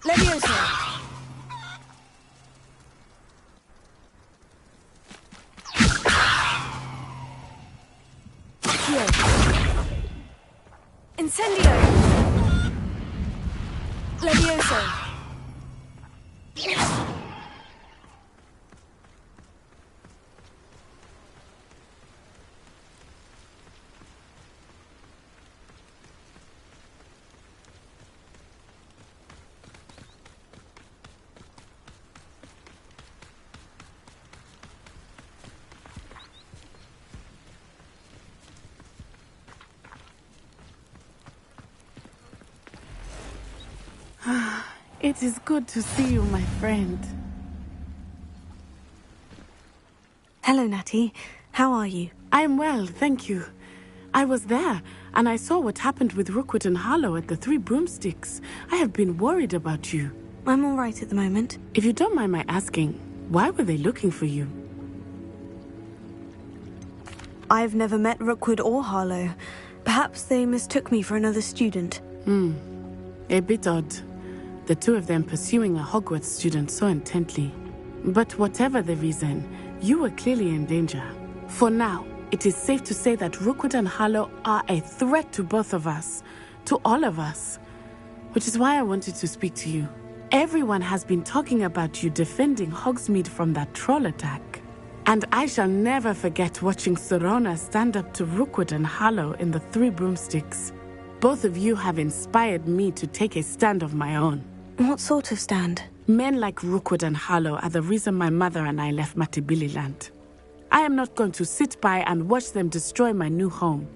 Leviosa! Incendio! Levioso! It is good to see you, my friend. Hello, Natty. How are you? I'm well, thank you. I was there, and I saw what happened with Rookwood and Harlow at the Three Broomsticks. I have been worried about you. I'm all right at the moment. If you don't mind my asking, why were they looking for you? I've never met Rookwood or Harlow. Perhaps they mistook me for another student. A bit odd. The two of them pursuing a Hogwarts student so intently. But whatever the reason, you were clearly in danger. For now, it is safe to say that Rookwood and Harlow are a threat to both of us. To all of us. Which is why I wanted to speak to you. Everyone has been talking about you defending Hogsmeade from that troll attack. And I shall never forget watching Sorona stand up to Rookwood and Harlow in the Three Broomsticks. Both of you have inspired me to take a stand of my own. What sort of stand? Men like Rookwood and Harlow are the reason my mother and I left Matibili I am not going to sit by and watch them destroy my new home.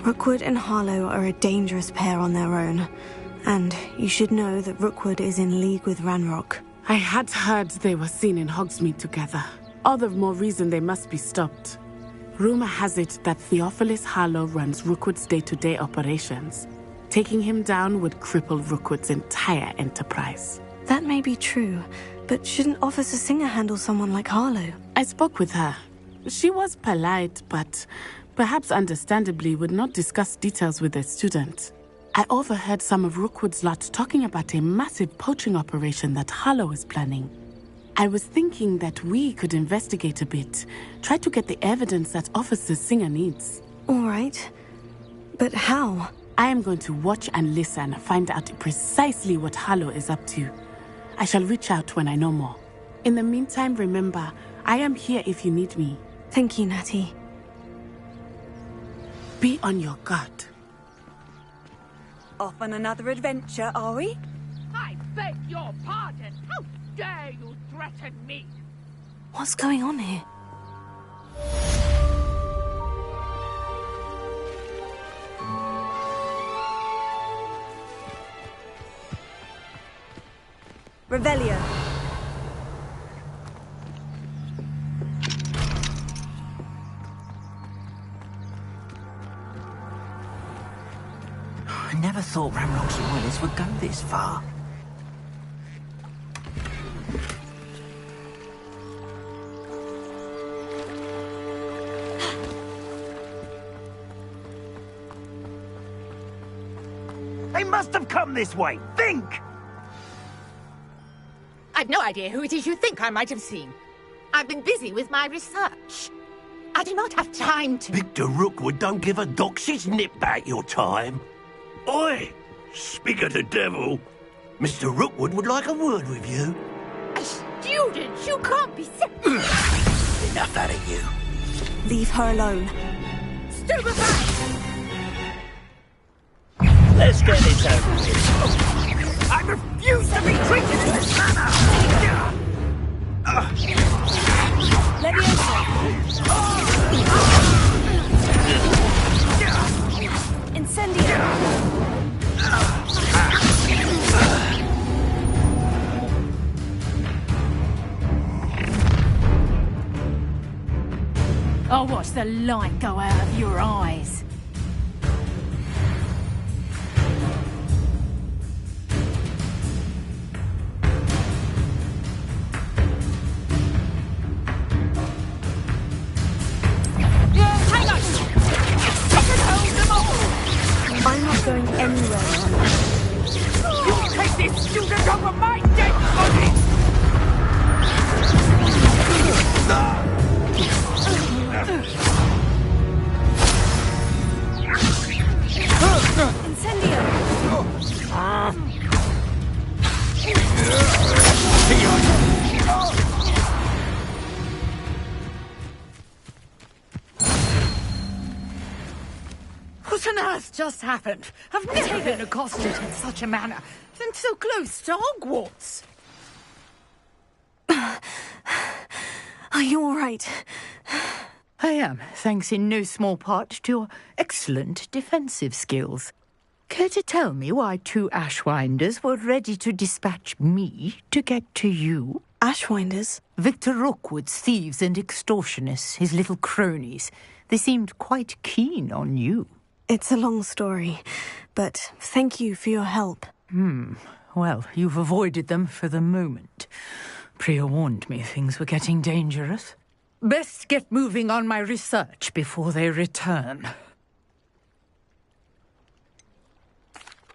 Rookwood and Harlow are a dangerous pair on their own. And you should know that Rookwood is in league with Ranrock. I had heard they were seen in Hogsmeade together. All the more reason they must be stopped. Rumor has it that Theophilus Harlow runs Rookwood's day-to-day operations. Taking him down would cripple Rookwood's entire enterprise. That may be true, but shouldn't Officer Singer handle someone like Harlow? I spoke with her. She was polite, but perhaps understandably would not discuss details with a student. I overheard some of Rookwood's lot talking about a massive poaching operation that Harlow is planning. I was thinking that we could investigate a bit, try to get the evidence that Officer Singer needs. All right. But how? I am going to watch and listen, find out precisely what Harlow is up to. I shall reach out when I know more. In the meantime, remember, I am here if you need me. Thank you, Natty. Be on your guard. Off on another adventure, are we? I beg your pardon. How dare you threaten me? What's going on here? Revelio. I never thought Ranrock's royalists would go this far. They must have come this way. Think! I've no idea who it is you think I might have seen. I've been busy with my research. I do not have time to... Victor Rookwood don't give a doxy's nip back your time. Oi! Speak of the devil. Mr. Rookwood would like a word with you. A student? You can't be sick. Enough out of you. Leave her alone. Stupefy! Let's get this over with. I refuse to be treated in this manner! Incendio! I'll watch the light go out of your eyes. I'm not going anywhere. You'll take this student over my dead body! What on earth just happened? I've never been accosted in such a manner, and so close to Hogwarts. Are you all right? I am, thanks in no small part to your excellent defensive skills. Care to tell me why two Ashwinders were ready to dispatch me to get to you? Ashwinders? Victor Rookwood's thieves and extortionists, his little cronies. They seemed quite keen on you. It's a long story, but thank you for your help. Well, you've avoided them for the moment. Priya warned me things were getting dangerous. Best get moving on my research before they return.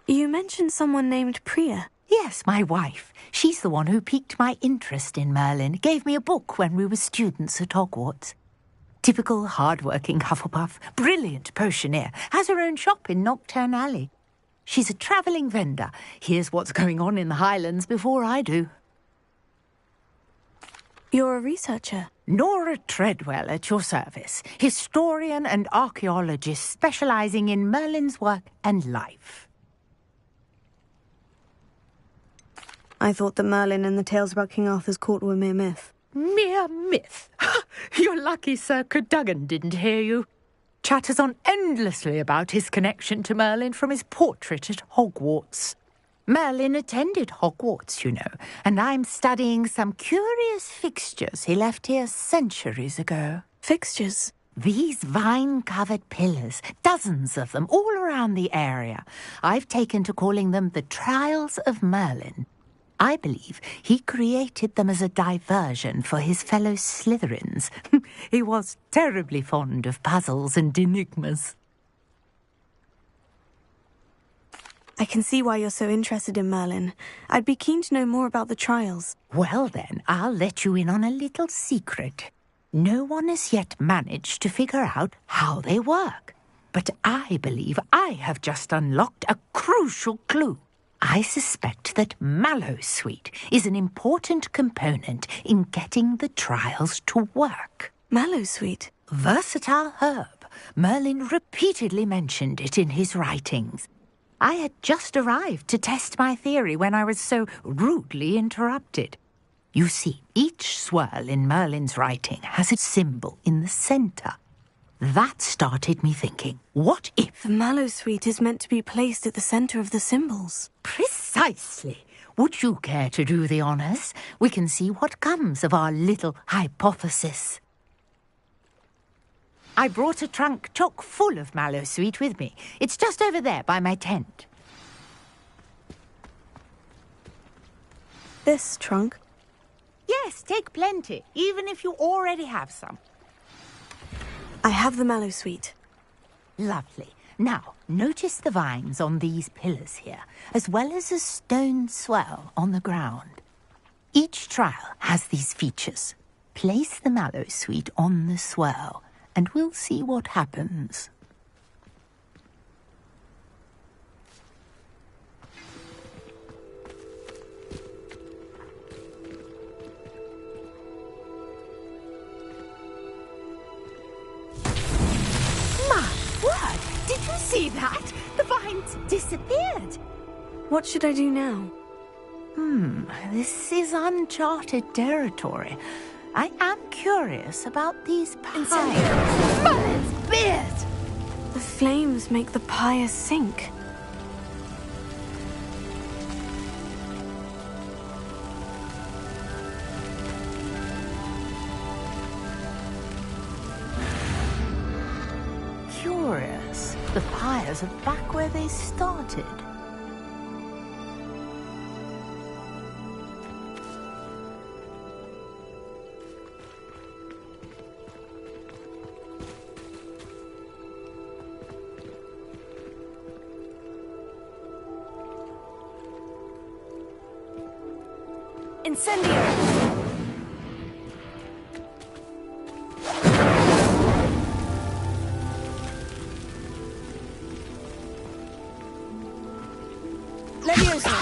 You mentioned someone named Priya. Yes, my wife. She's the one who piqued my interest in Merlin. Gave me a book when we were students at Hogwarts. Typical hard-working Hufflepuff, brilliant potioneer, has her own shop in Nocturne Alley. She's a travelling vendor. Hears what's going on in the Highlands before I do. You're a researcher? Nora Treadwell at your service. Historian and archaeologist specialising in Merlin's work and life. I thought that Merlin and the tales about King Arthur's court were mere myth. Mere myth? You're lucky Sir Cadogan didn't hear you. chatters on endlessly about his connection to Merlin from his portrait at Hogwarts. Merlin attended Hogwarts, you know, and I'm studying some curious fixtures he left here centuries ago. Fixtures? These vine-covered pillars, dozens of them, all around the area. I've taken to calling them the Trials of Merlin. I believe he created them as a diversion for his fellow Slytherins. He was terribly fond of puzzles and enigmas. I can see why you're so interested in Merlin. I'd be keen to know more about the trials. Well then, I'll let you in on a little secret. No one has yet managed to figure out how they work. But I believe I have just unlocked a crucial clue. I suspect that Mallowsweet is an important component in getting the trials to work. Mallowsweet? Versatile herb. Merlin repeatedly mentioned it in his writings. I had just arrived to test my theory when I was so rudely interrupted. You see, each swirl in Merlin's writing has a symbol in the centre. That started me thinking, what if... The Mallowsweet is meant to be placed at the centre of the symbols. Precisely. Would you care to do the honours? We can see what comes of our little hypothesis. I brought a trunk chock full of Mallowsweet with me. It's just over there by my tent. This trunk? Yes, take plenty, even if you already have some. I have the Mallowsweet. Lovely. Now, notice the vines on these pillars here, as well as a stone swell on the ground. Each trial has these features. Place the Mallowsweet on the swell, and we'll see what happens. My word! Did you see that? The vines disappeared. What should I do now? This is uncharted territory. I am curious about these pies. Merlin's beard! The flames make the pyre sink. Curious. The pyres are back where they started. Incendio! Leviosa!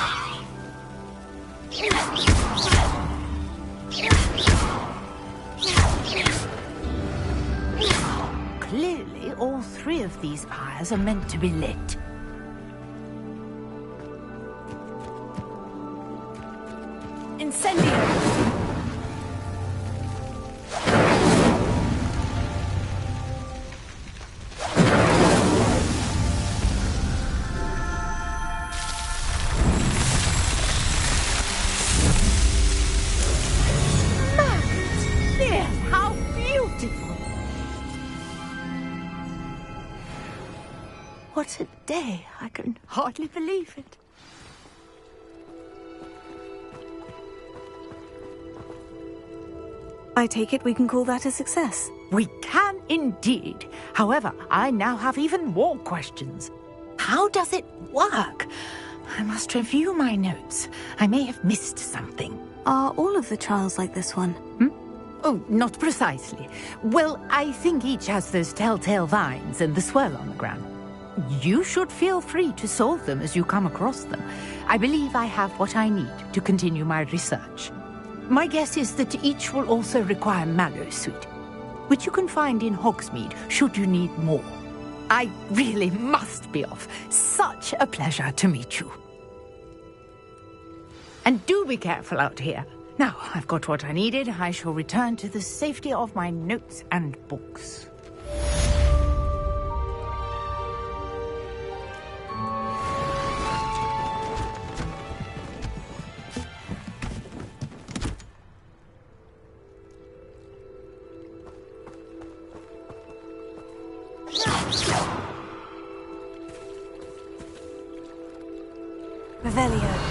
Clearly, all three of these pyres are meant to be lit. Incendio! How beautiful! What a day! I can hardly believe it. I take it we can call that a success. We can indeed. However, I now have even more questions. How does it work? I must review my notes. I may have missed something. Are all of the trials like this one? Oh, not precisely. Well, I think each has those telltale vines and the swirl on the ground. You should feel free to solve them as you come across them. I believe I have what I need to continue my research. My guess is that each will also require Mallowsweet, which you can find in Hogsmeade should you need more. I really must be off. Such a pleasure to meet you. And do be careful out here. Now, I've got what I needed. I shall return to the safety of my notes and books. Revelio.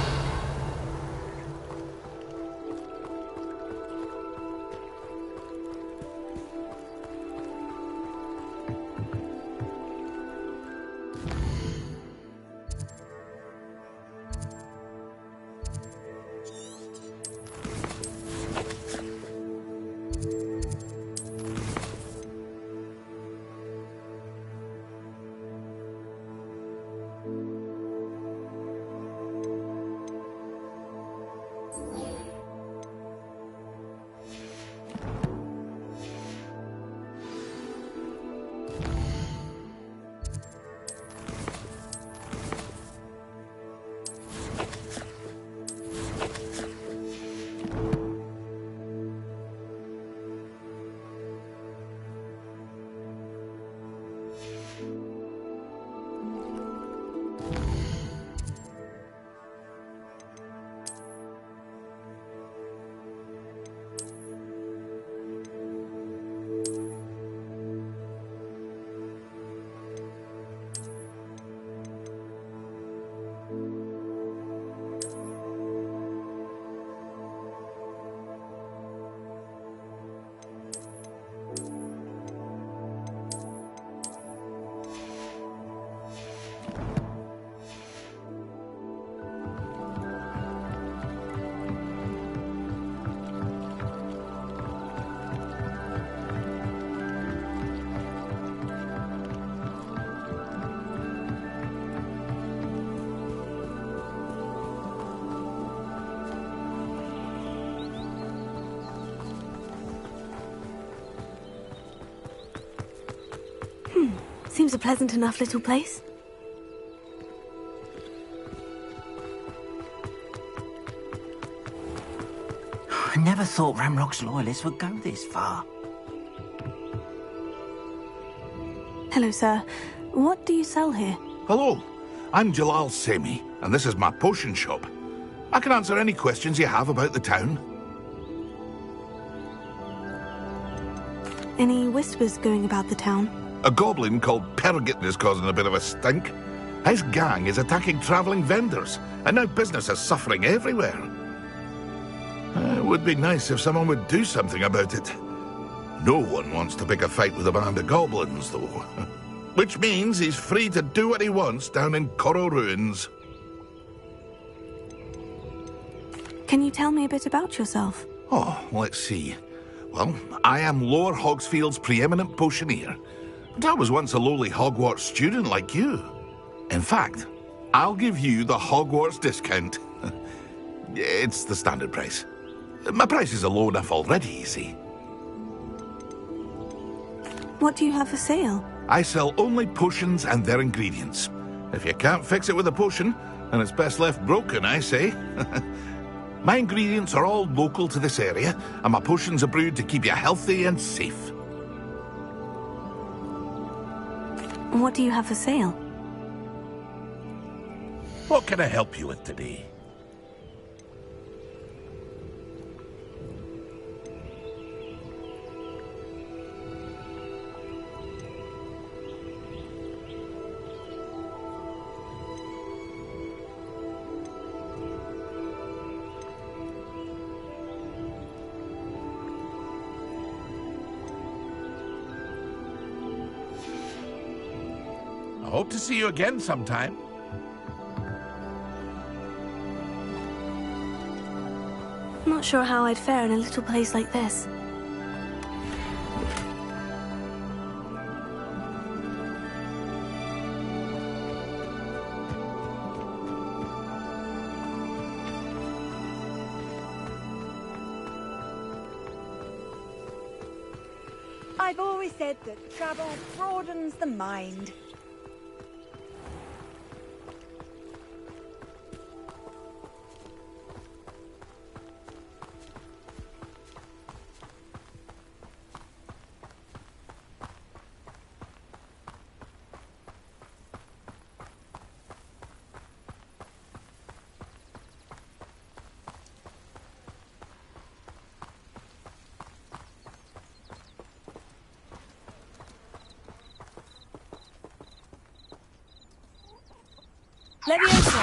Seems a pleasant enough little place. I never thought Ramrock's loyalists would go this far. Hello, sir. What do you sell here? Hello, I'm Jalal Semi, and this is my potion shop. I can answer any questions you have about the town. Any whispers going about the town? A goblin called Pergit is causing a bit of a stink. His gang is attacking travelling vendors, and now business is suffering everywhere. It would be nice if someone would do something about it. No one wants to pick a fight with a band of goblins, though. Which means he's free to do what he wants down in Coral Ruins. Can you tell me a bit about yourself? Oh, let's see. Well, I am Lower Hogsfield's preeminent potioneer. But I was once a lowly Hogwarts student like you. In fact, I'll give you the Hogwarts discount. It's the standard price. My prices are low enough already, you see. What do you have for sale? I sell only potions and their ingredients. If you can't fix it with a potion, then it's best left broken, I say. My ingredients are all local to this area, and my potions are brewed to keep you healthy and safe. What do you have for sale? What can I help you with today? I hope to see you again sometime. Not sure how I'd fare in a little place like this. I've always said that travel broadens the mind. Leviosa!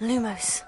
Lumos.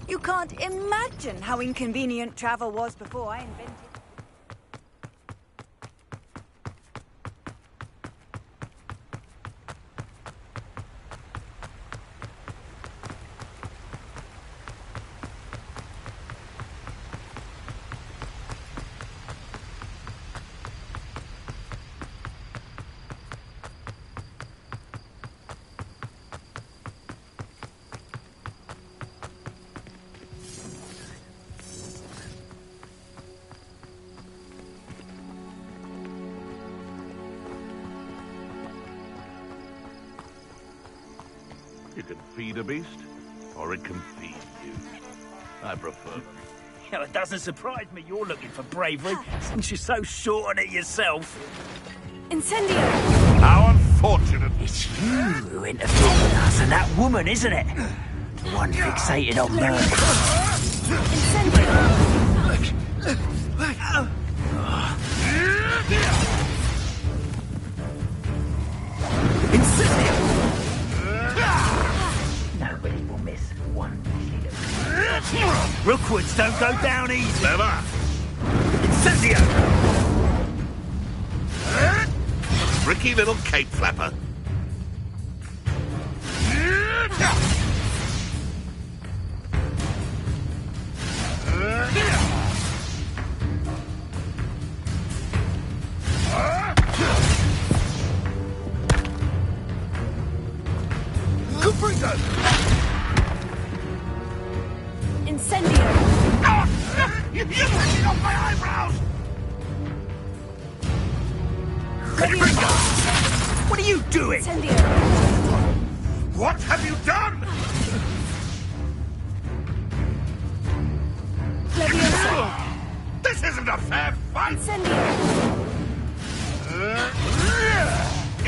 You can't imagine how inconvenient travel was before I invented... You can feed a beast, or it can feed you. I prefer them. You know, it doesn't surprise me you're looking for bravery, since you're so short on it yourself. Incendio! How unfortunate! It's you who interfered with us, and that woman, isn't it? The one fixated on murder. Incendio! Nobody will miss one shit. Rookwoods don't go down easy. Never. Incendio! Tricky little cape flapper. Incendio! You're taking off my eyebrows! What are you doing? Incendio! What have you done? This isn't a fair fight! Incendio!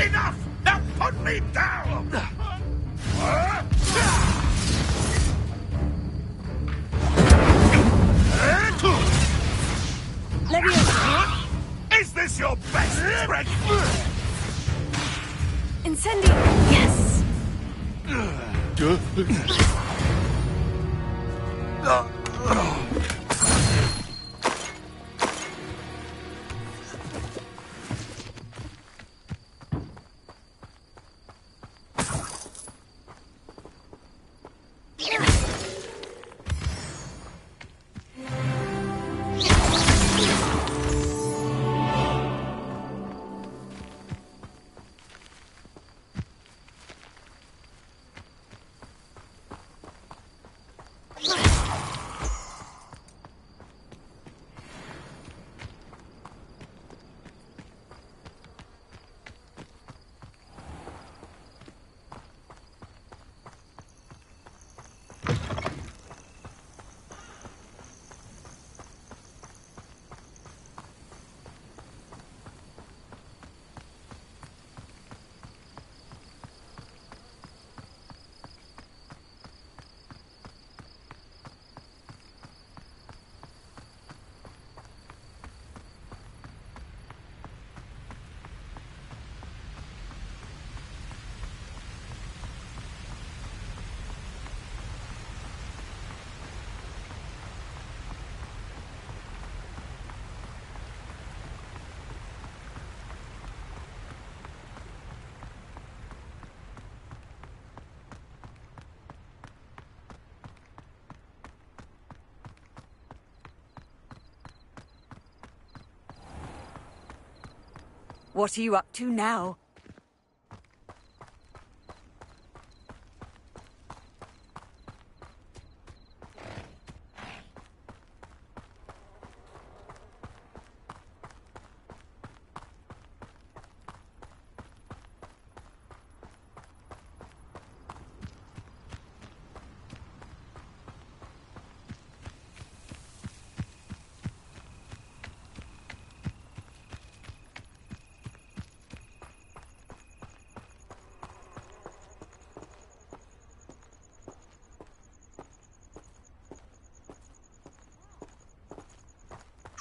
Enough! Now put me down! Is this your best trick? Incendio! Yes! What are you up to now?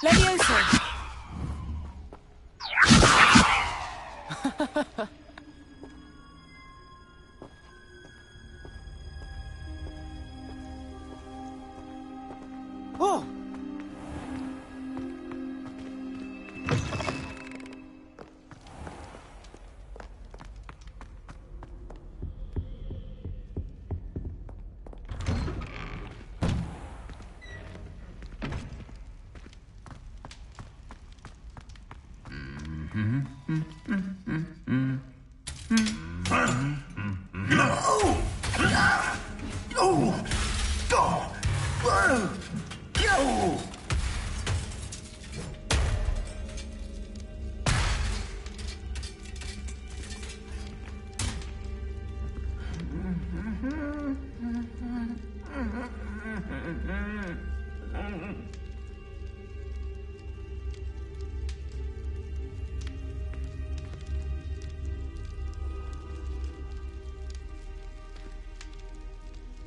Leviosa! Oh!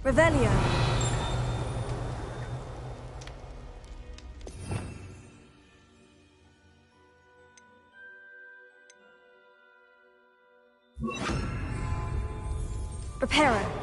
Revelio. Reparo.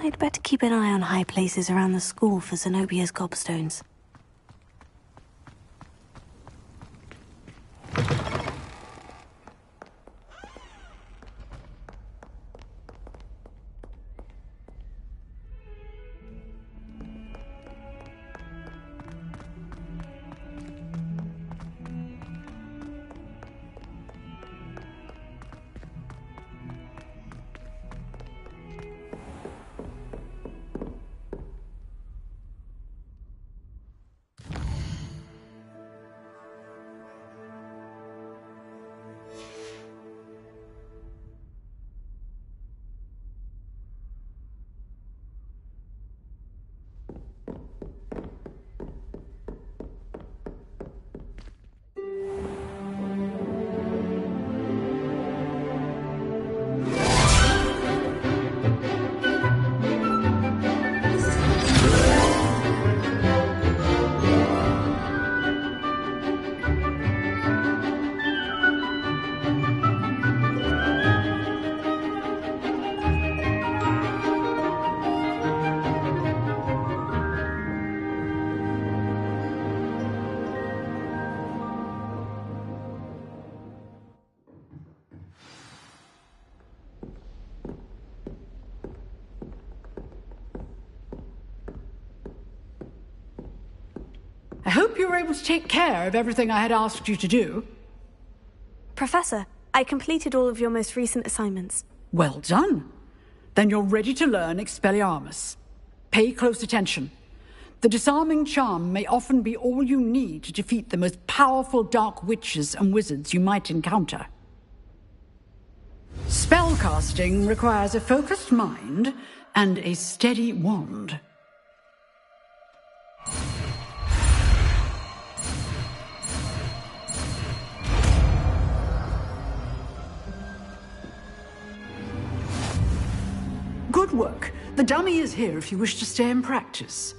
I'd better keep an eye on high places around the school for Zenobia's gobstones. I hope you were able to take care of everything I had asked you to do. Professor, I completed all of your most recent assignments. Well done. Then you're ready to learn Expelliarmus. Pay close attention. The disarming charm may often be all you need to defeat the most powerful dark witches and wizards you might encounter. Spellcasting requires a focused mind and a steady wand. Good work. The dummy is here if you wish to stay and practice.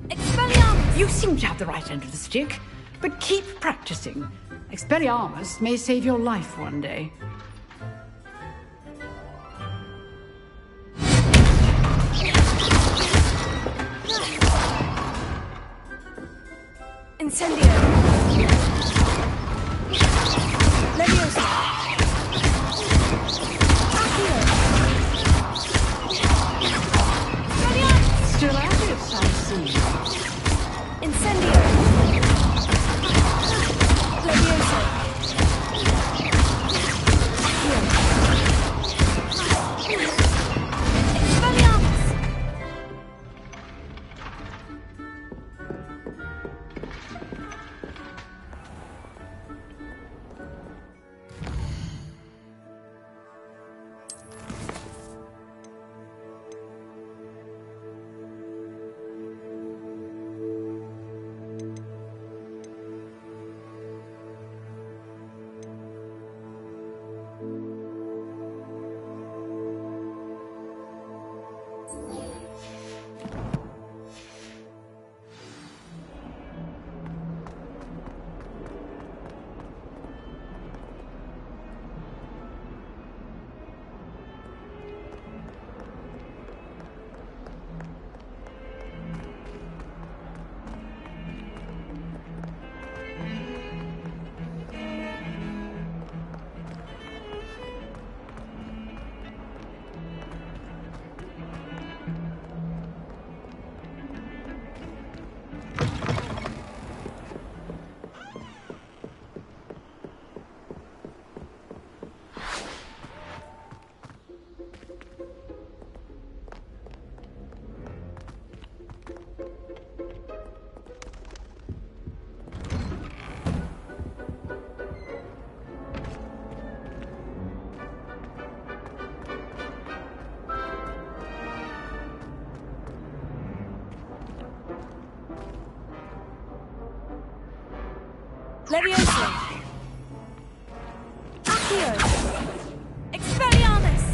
Expelliarmus! You seem to have the right end of the stick, but keep practicing. Expelliarmus may save your life one day. Incendio! Leviosa! Accio! Still at it, I see. Incendio! Leviosa! Accio! Expelliarmus! Leviosa! Accio! Expelliarmus!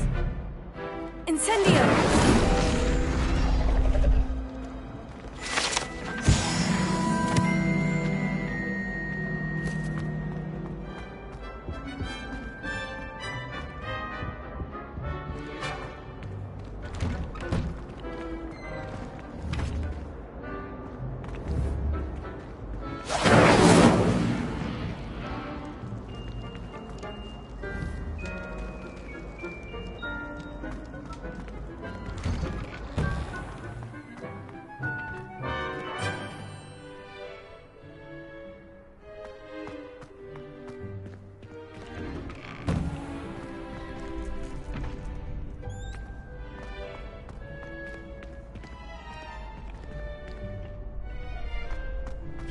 Incendio!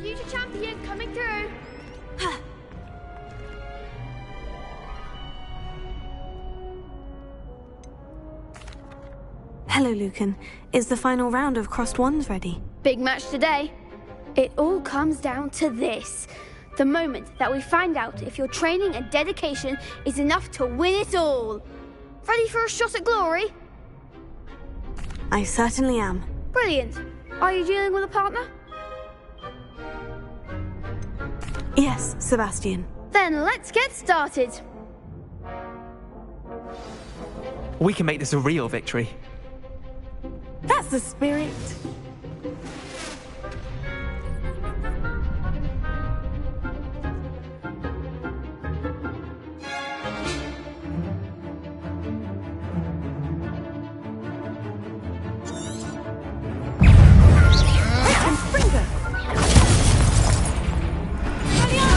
Future champion coming through. Hello, Lucan. Is the final round of Crossed Wands ready? Big match today. It all comes down to this. The moment that we find out if your training and dedication is enough to win it all. Ready for a shot at glory? I certainly am. Brilliant. Are you dealing with a partner? Yes, Sebastian. Then let's get started. We can make this a real victory. That's the spirit.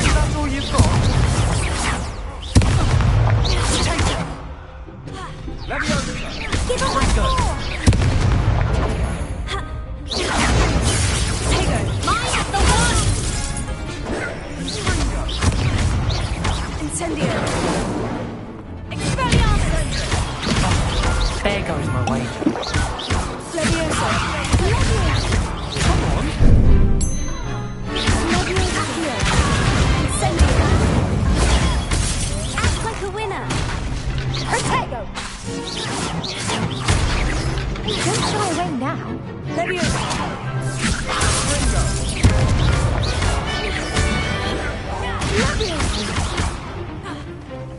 That's all you've got? Incendio! Expelliarmus! There goes my way. Leviosa! Come on. Leviosa! Incendio! Act like a winner! Protego! Don't shy away now. Leviosa!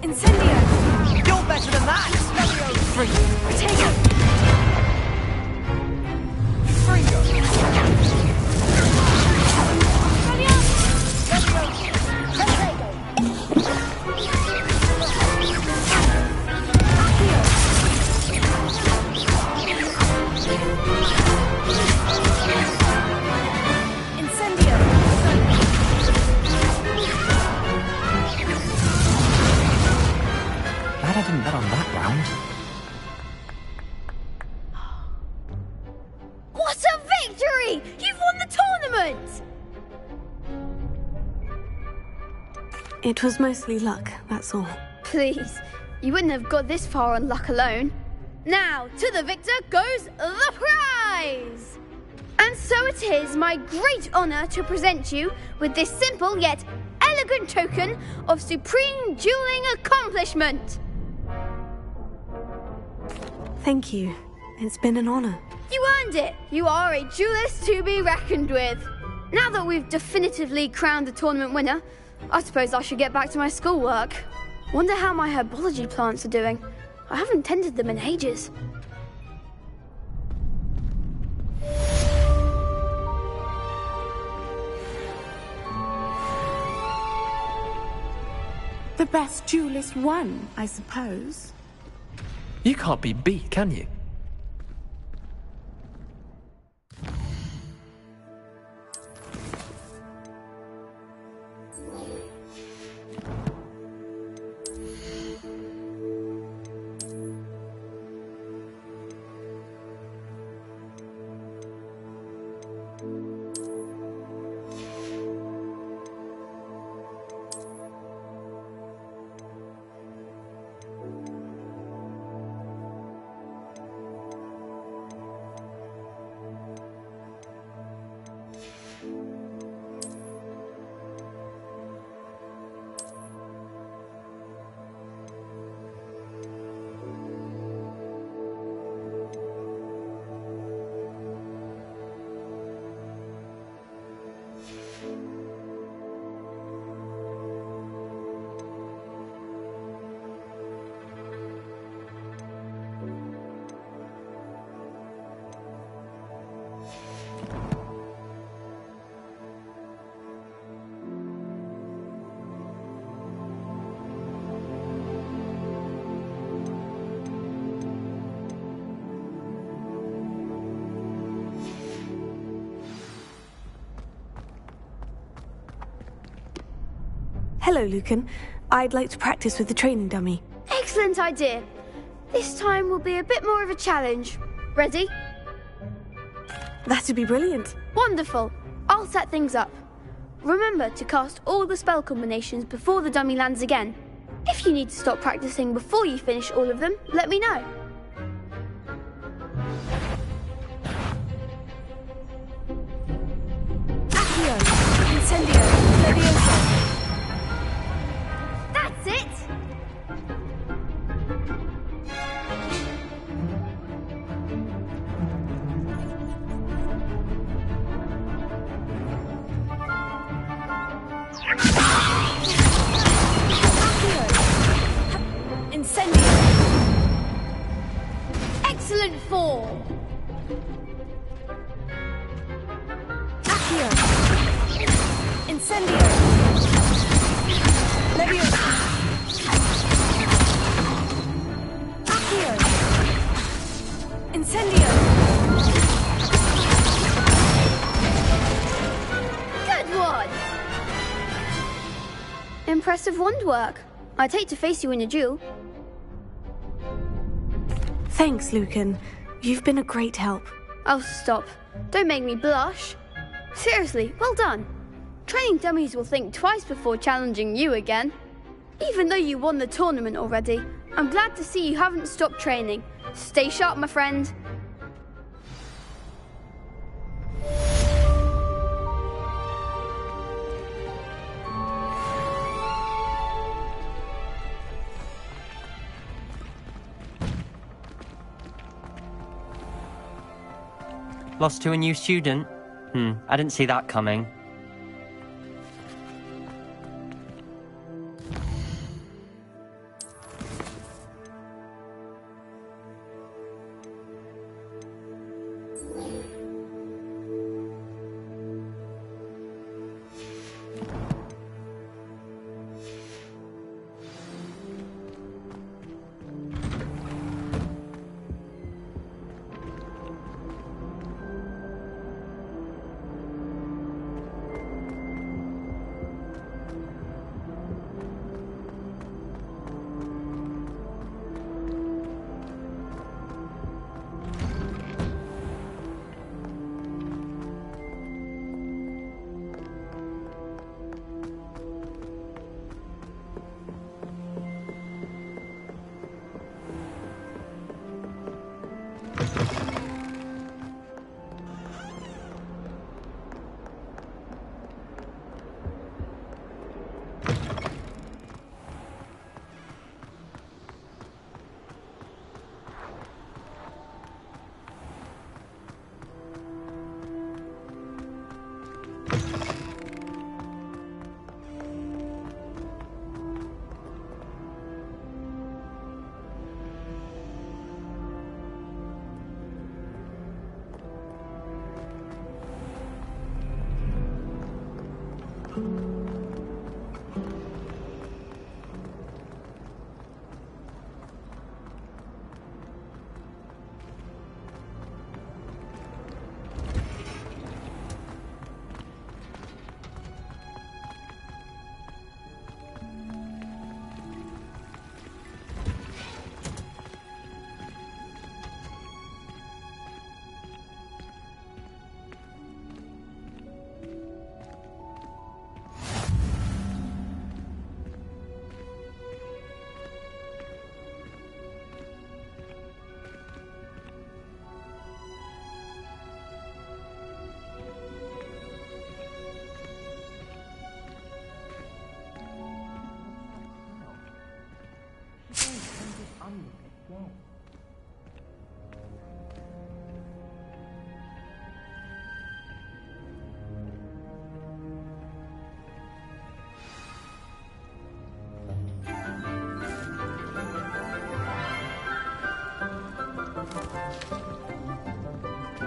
Incendio! You're better than that! Free. Protego! Fringo! Glad I didn't bet on that round. What a victory! You've won the tournament! It was mostly luck, that's all. Please, you wouldn't have got this far on luck alone. Now, to the victor goes the prize! And so it is my great honour to present you with this simple yet elegant token of supreme dueling accomplishment. Thank you. It's been an honor. You earned it! You are a duelist to be reckoned with. Now that we've definitively crowned the tournament winner, I suppose I should get back to my schoolwork. Wonder how my herbology plants are doing. I haven't tended them in ages. The best duelist won, I suppose. You can't be beat, can you? Hello, Lucan. I'd like to practice with the training dummy. Excellent idea. This time will be a bit more of a challenge. Ready? That'd be brilliant. Wonderful. I'll set things up. Remember to cast all the spell combinations before the dummy lands again. If you need to stop practicing before you finish all of them, let me know. Accio! Incendio! Leviosa! That's it! Incendio! Excellent form! Accio! Incendio! Leviosa! Accio! Incendio! Good one! Impressive wand work. I'd hate to face you in a duel. Thanks, Lucan. You've been a great help. Oh, stop. Don't make me blush. Seriously, well done. Training dummies will think twice before challenging you again. Even though you won the tournament already, I'm glad to see you haven't stopped training. Stay sharp, my friend. Lost to a new student? I didn't see that coming.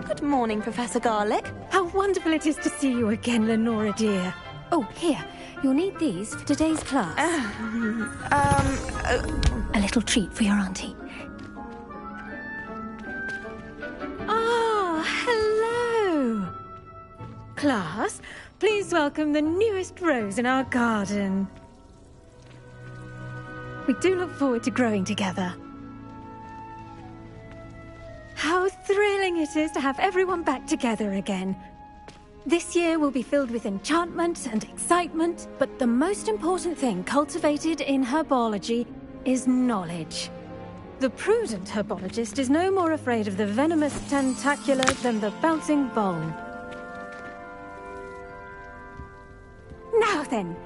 Good morning, Professor Garlick. How wonderful it is to see you again, Lenora dear. Oh, here. You'll need these for today's class. A little treat for your auntie. Ah, hello. Class, please welcome the newest rose in our garden. We do look forward to growing together. How thrilling it is to have everyone back together again. This year will be filled with enchantment and excitement, but the most important thing cultivated in herbology is knowledge. The prudent herbologist is no more afraid of the venomous tentacular than the bouncing vole. Now then,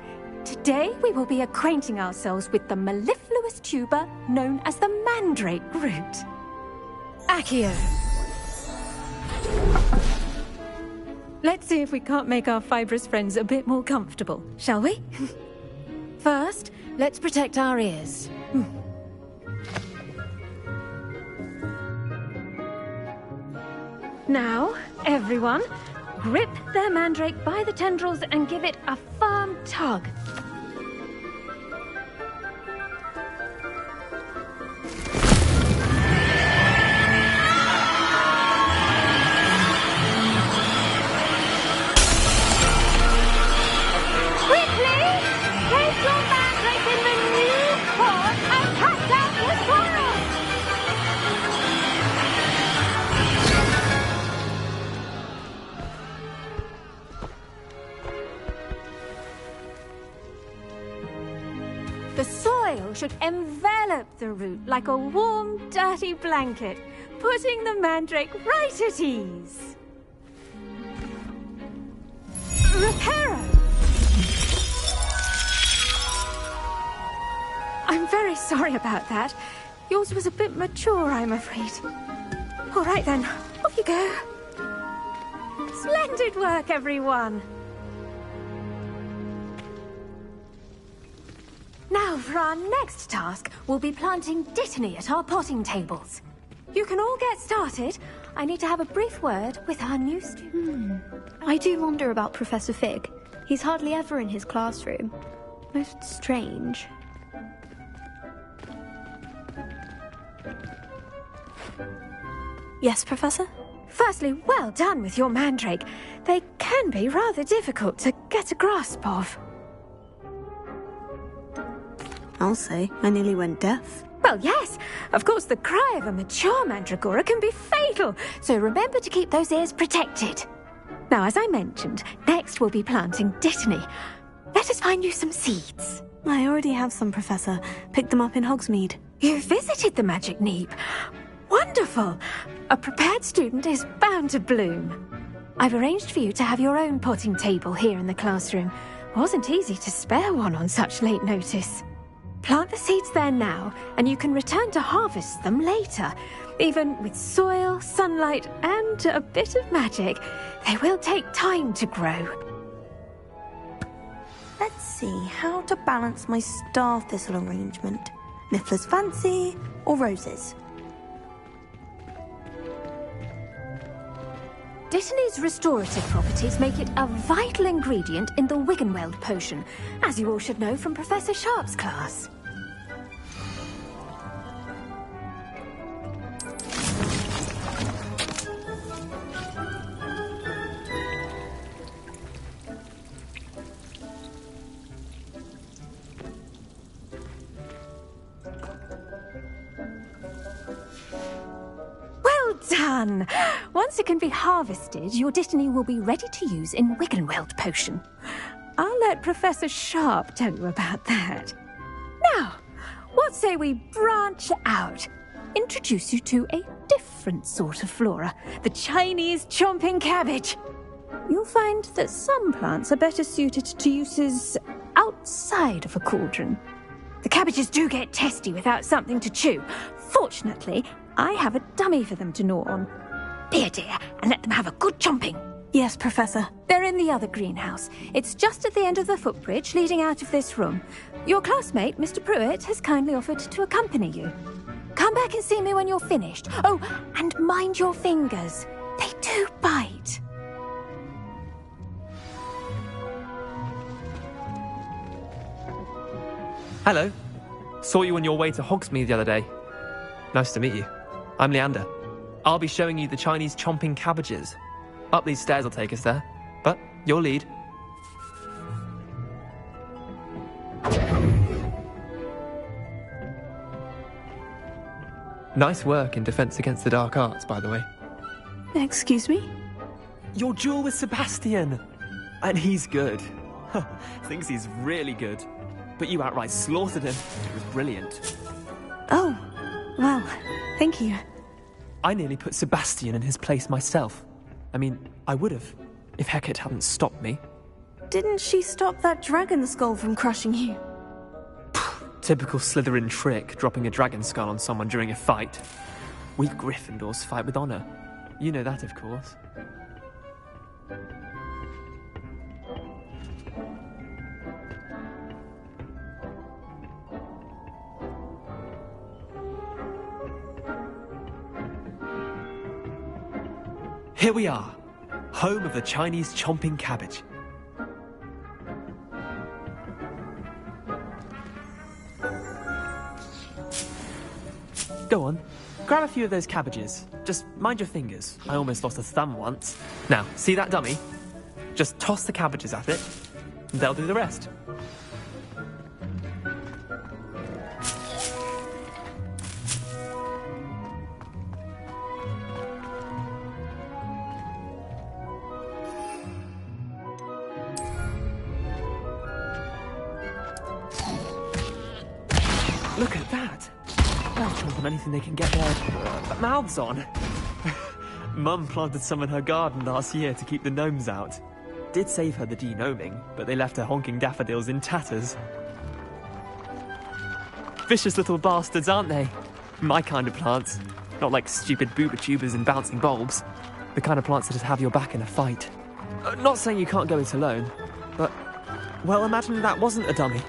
today we will be acquainting ourselves with the mellifluous tuber known as the mandrake root. Accio. Let's see if we can't make our fibrous friends a bit more comfortable, shall we? First, let's protect our ears. Now, everyone, grip their mandrake by the tendrils and give it a firm tug. The soil should envelop the root like a warm, dirty blanket, putting the mandrake right at ease. Reparo! I'm very sorry about that. Yours was a bit mature, I'm afraid. All right then, off you go. Splendid work, everyone. Now, for our next task, we'll be planting Dittany at our potting tables. You can all get started. I need to have a brief word with our new student. I do wonder about Professor Fig. He's hardly ever in his classroom. Most strange. Yes, Professor? Firstly, well done with your mandrake. They can be rather difficult to get a grasp of. I'll say, I nearly went deaf. Well, yes. Of course, the cry of a mature mandragora can be fatal, so remember to keep those ears protected. Now, as I mentioned, next we'll be planting Dittany. Let us find you some seeds. I already have some, Professor. Picked them up in Hogsmeade. You visited the Magic Neep. Wonderful! A prepared student is bound to bloom. I've arranged for you to have your own potting table here in the classroom. Wasn't easy to spare one on such late notice. Plant the seeds there now, and you can return to harvest them later. Even with soil, sunlight, and a bit of magic, they will take time to grow. Let's see how to balance my star thistle arrangement. Niffler's Fancy or roses? Dittany's restorative properties make it a vital ingredient in the Wiggenweld potion, as you all should know from Professor Sharp's class. Done! Once it can be harvested, your Dittany will be ready to use in Wiggenweld potion. I'll let Professor Sharp tell you about that. Now, what say we branch out? Introduce you to a different sort of flora, the Chinese chomping cabbage. You'll find that some plants are better suited to uses outside of a cauldron. The cabbages do get testy without something to chew. Fortunately, I have a dummy for them to gnaw on. Be a dear, and let them have a good chomping. Yes, Professor. They're in the other greenhouse. It's just at the end of the footbridge leading out of this room. Your classmate, Mr. Pruitt, has kindly offered to accompany you. Come back and see me when you're finished. Oh, and mind your fingers. They do bite. Hello. Saw you on your way to Hogsmeade the other day. Nice to meet you. I'm Leander. I'll be showing you the Chinese chomping cabbages. Up these stairs will take us there, but your lead. Nice work in Defense Against the Dark Arts, by the way. Excuse me? Your duel with Sebastian! And he's good. Thinks he's really good. But you outright slaughtered him. It was brilliant. Oh, well, thank you. I nearly put Sebastian in his place myself. I mean, I would have, if Hecate hadn't stopped me. Didn't she stop that dragon skull from crushing you? Typical Slytherin trick, dropping a dragon skull on someone during a fight. We Gryffindors fight with honor. You know that, of course. Here we are, home of the Chinese chomping cabbage. Go on, grab a few of those cabbages. Just mind your fingers. I almost lost a thumb once. Now, see that dummy? Just toss the cabbages at it, and they'll do the rest. on anything they can get their mouths on. Mum planted some in her garden last year to keep the gnomes out. Did save her the denoming, but they left her honking daffodils in tatters. Vicious little bastards, aren't they? My kind of plants. Not like stupid booba tubers and bouncing bulbs. The kind of plants that'd have your back in a fight. Not saying you can't go it alone, but... well, imagine that wasn't a dummy.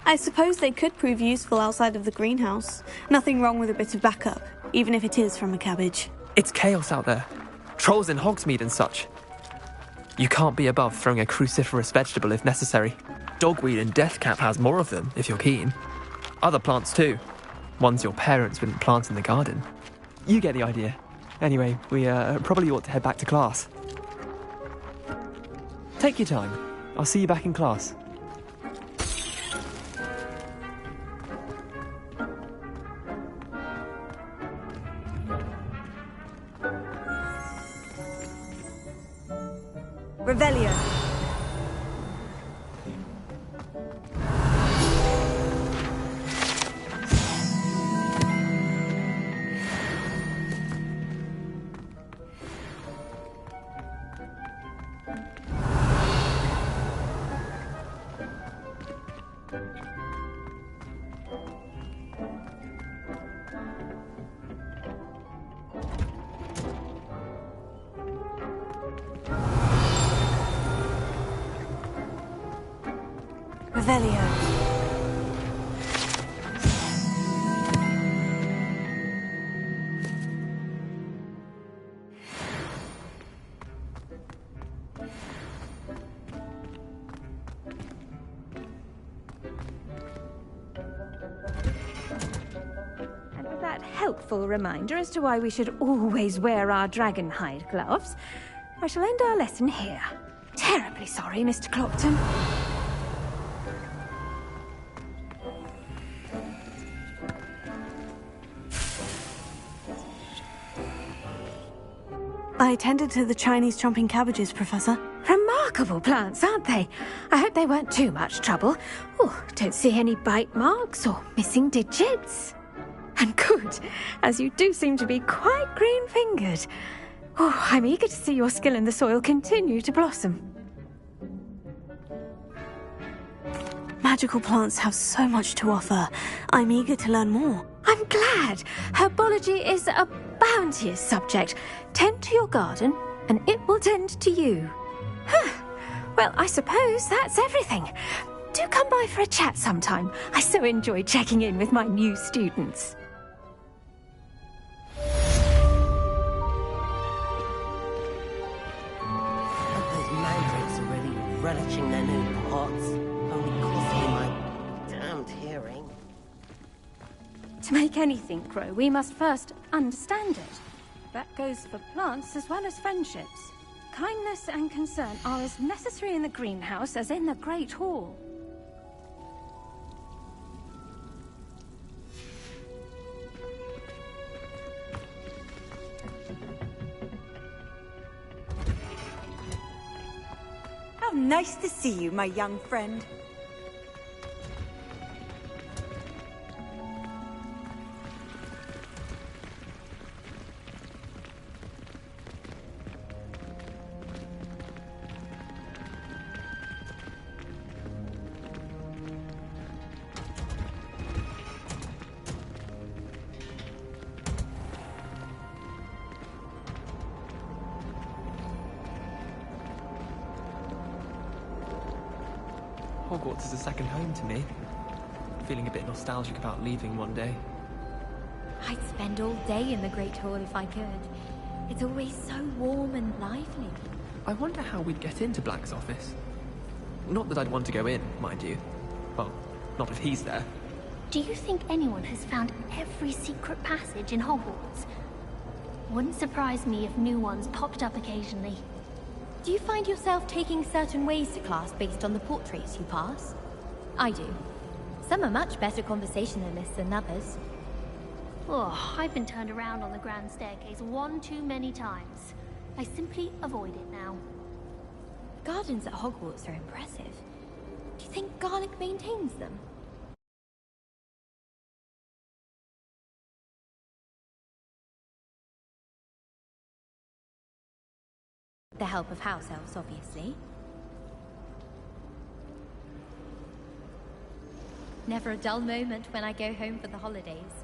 I suppose they could prove useful outside of the greenhouse. Nothing wrong with a bit of backup, even if it is from a cabbage. It's chaos out there. Trolls in Hogsmeade and such. You can't be above throwing a cruciferous vegetable if necessary. Dogweed and deathcap has more of them, if you're keen. Other plants too. Ones your parents wouldn't plant in the garden. You get the idea. Anyway, we probably ought to head back to class. Take your time. I'll see you back in class. Revelio. Revelio. And with that helpful reminder as to why we should always wear our dragon hide gloves, I shall end our lesson here. Terribly sorry, Mr. Clopton. I tended to the Chinese chomping cabbages, Professor. Remarkable plants, aren't they? I hope they weren't too much trouble. Oh, don't see any bite marks or missing digits. And good, as you do seem to be quite green-fingered. Oh, I'm eager to see your skill in the soil continue to blossom. Magical plants have so much to offer. I'm eager to learn more. I'm glad. Herbology is a bounteous subject. Tend to your garden, and it will tend to you. Huh. Well, I suppose that's everything. Do come by for a chat sometime. I so enjoy checking in with my new students. Those mandrakes are really relishing their new pots. Only costing me my damned hearing. To make anything grow, we must first understand it. That goes for plants as well as friendships. Kindness and concern are as necessary in the greenhouse as in the Great Hall. How nice to see you, my young friend. Hogwarts is a second home to me. Feeling a bit nostalgic about leaving one day. I'd spend all day in the Great Hall if I could. It's always so warm and lively. I wonder how we'd get into Black's office. Not that I'd want to go in, mind you. Well, not if he's there. Do you think anyone has found every secret passage in Hogwarts? Wouldn't surprise me if new ones popped up occasionally. Do you find yourself taking certain ways to class based on the portraits you pass? I do. Some are much better conversationalists than others. Oh, I've been turned around on the grand staircase one too many times. I simply avoid it now. Gardens at Hogwarts are impressive. Do you think Garlic maintains them? The help of house elves, obviously. Never a dull moment when I go home for the holidays.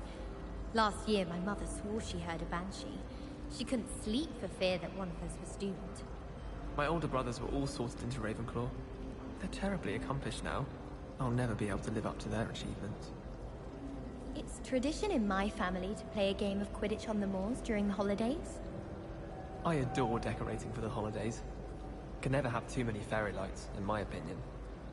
Last year, my mother swore she heard a banshee. She couldn't sleep for fear that one of us was doomed. My older brothers were all sorted into Ravenclaw. They're terribly accomplished now. I'll never be able to live up to their achievements. It's tradition in my family to play a game of Quidditch on the moors during the holidays. I adore decorating for the holidays. Can never have too many fairy lights, in my opinion.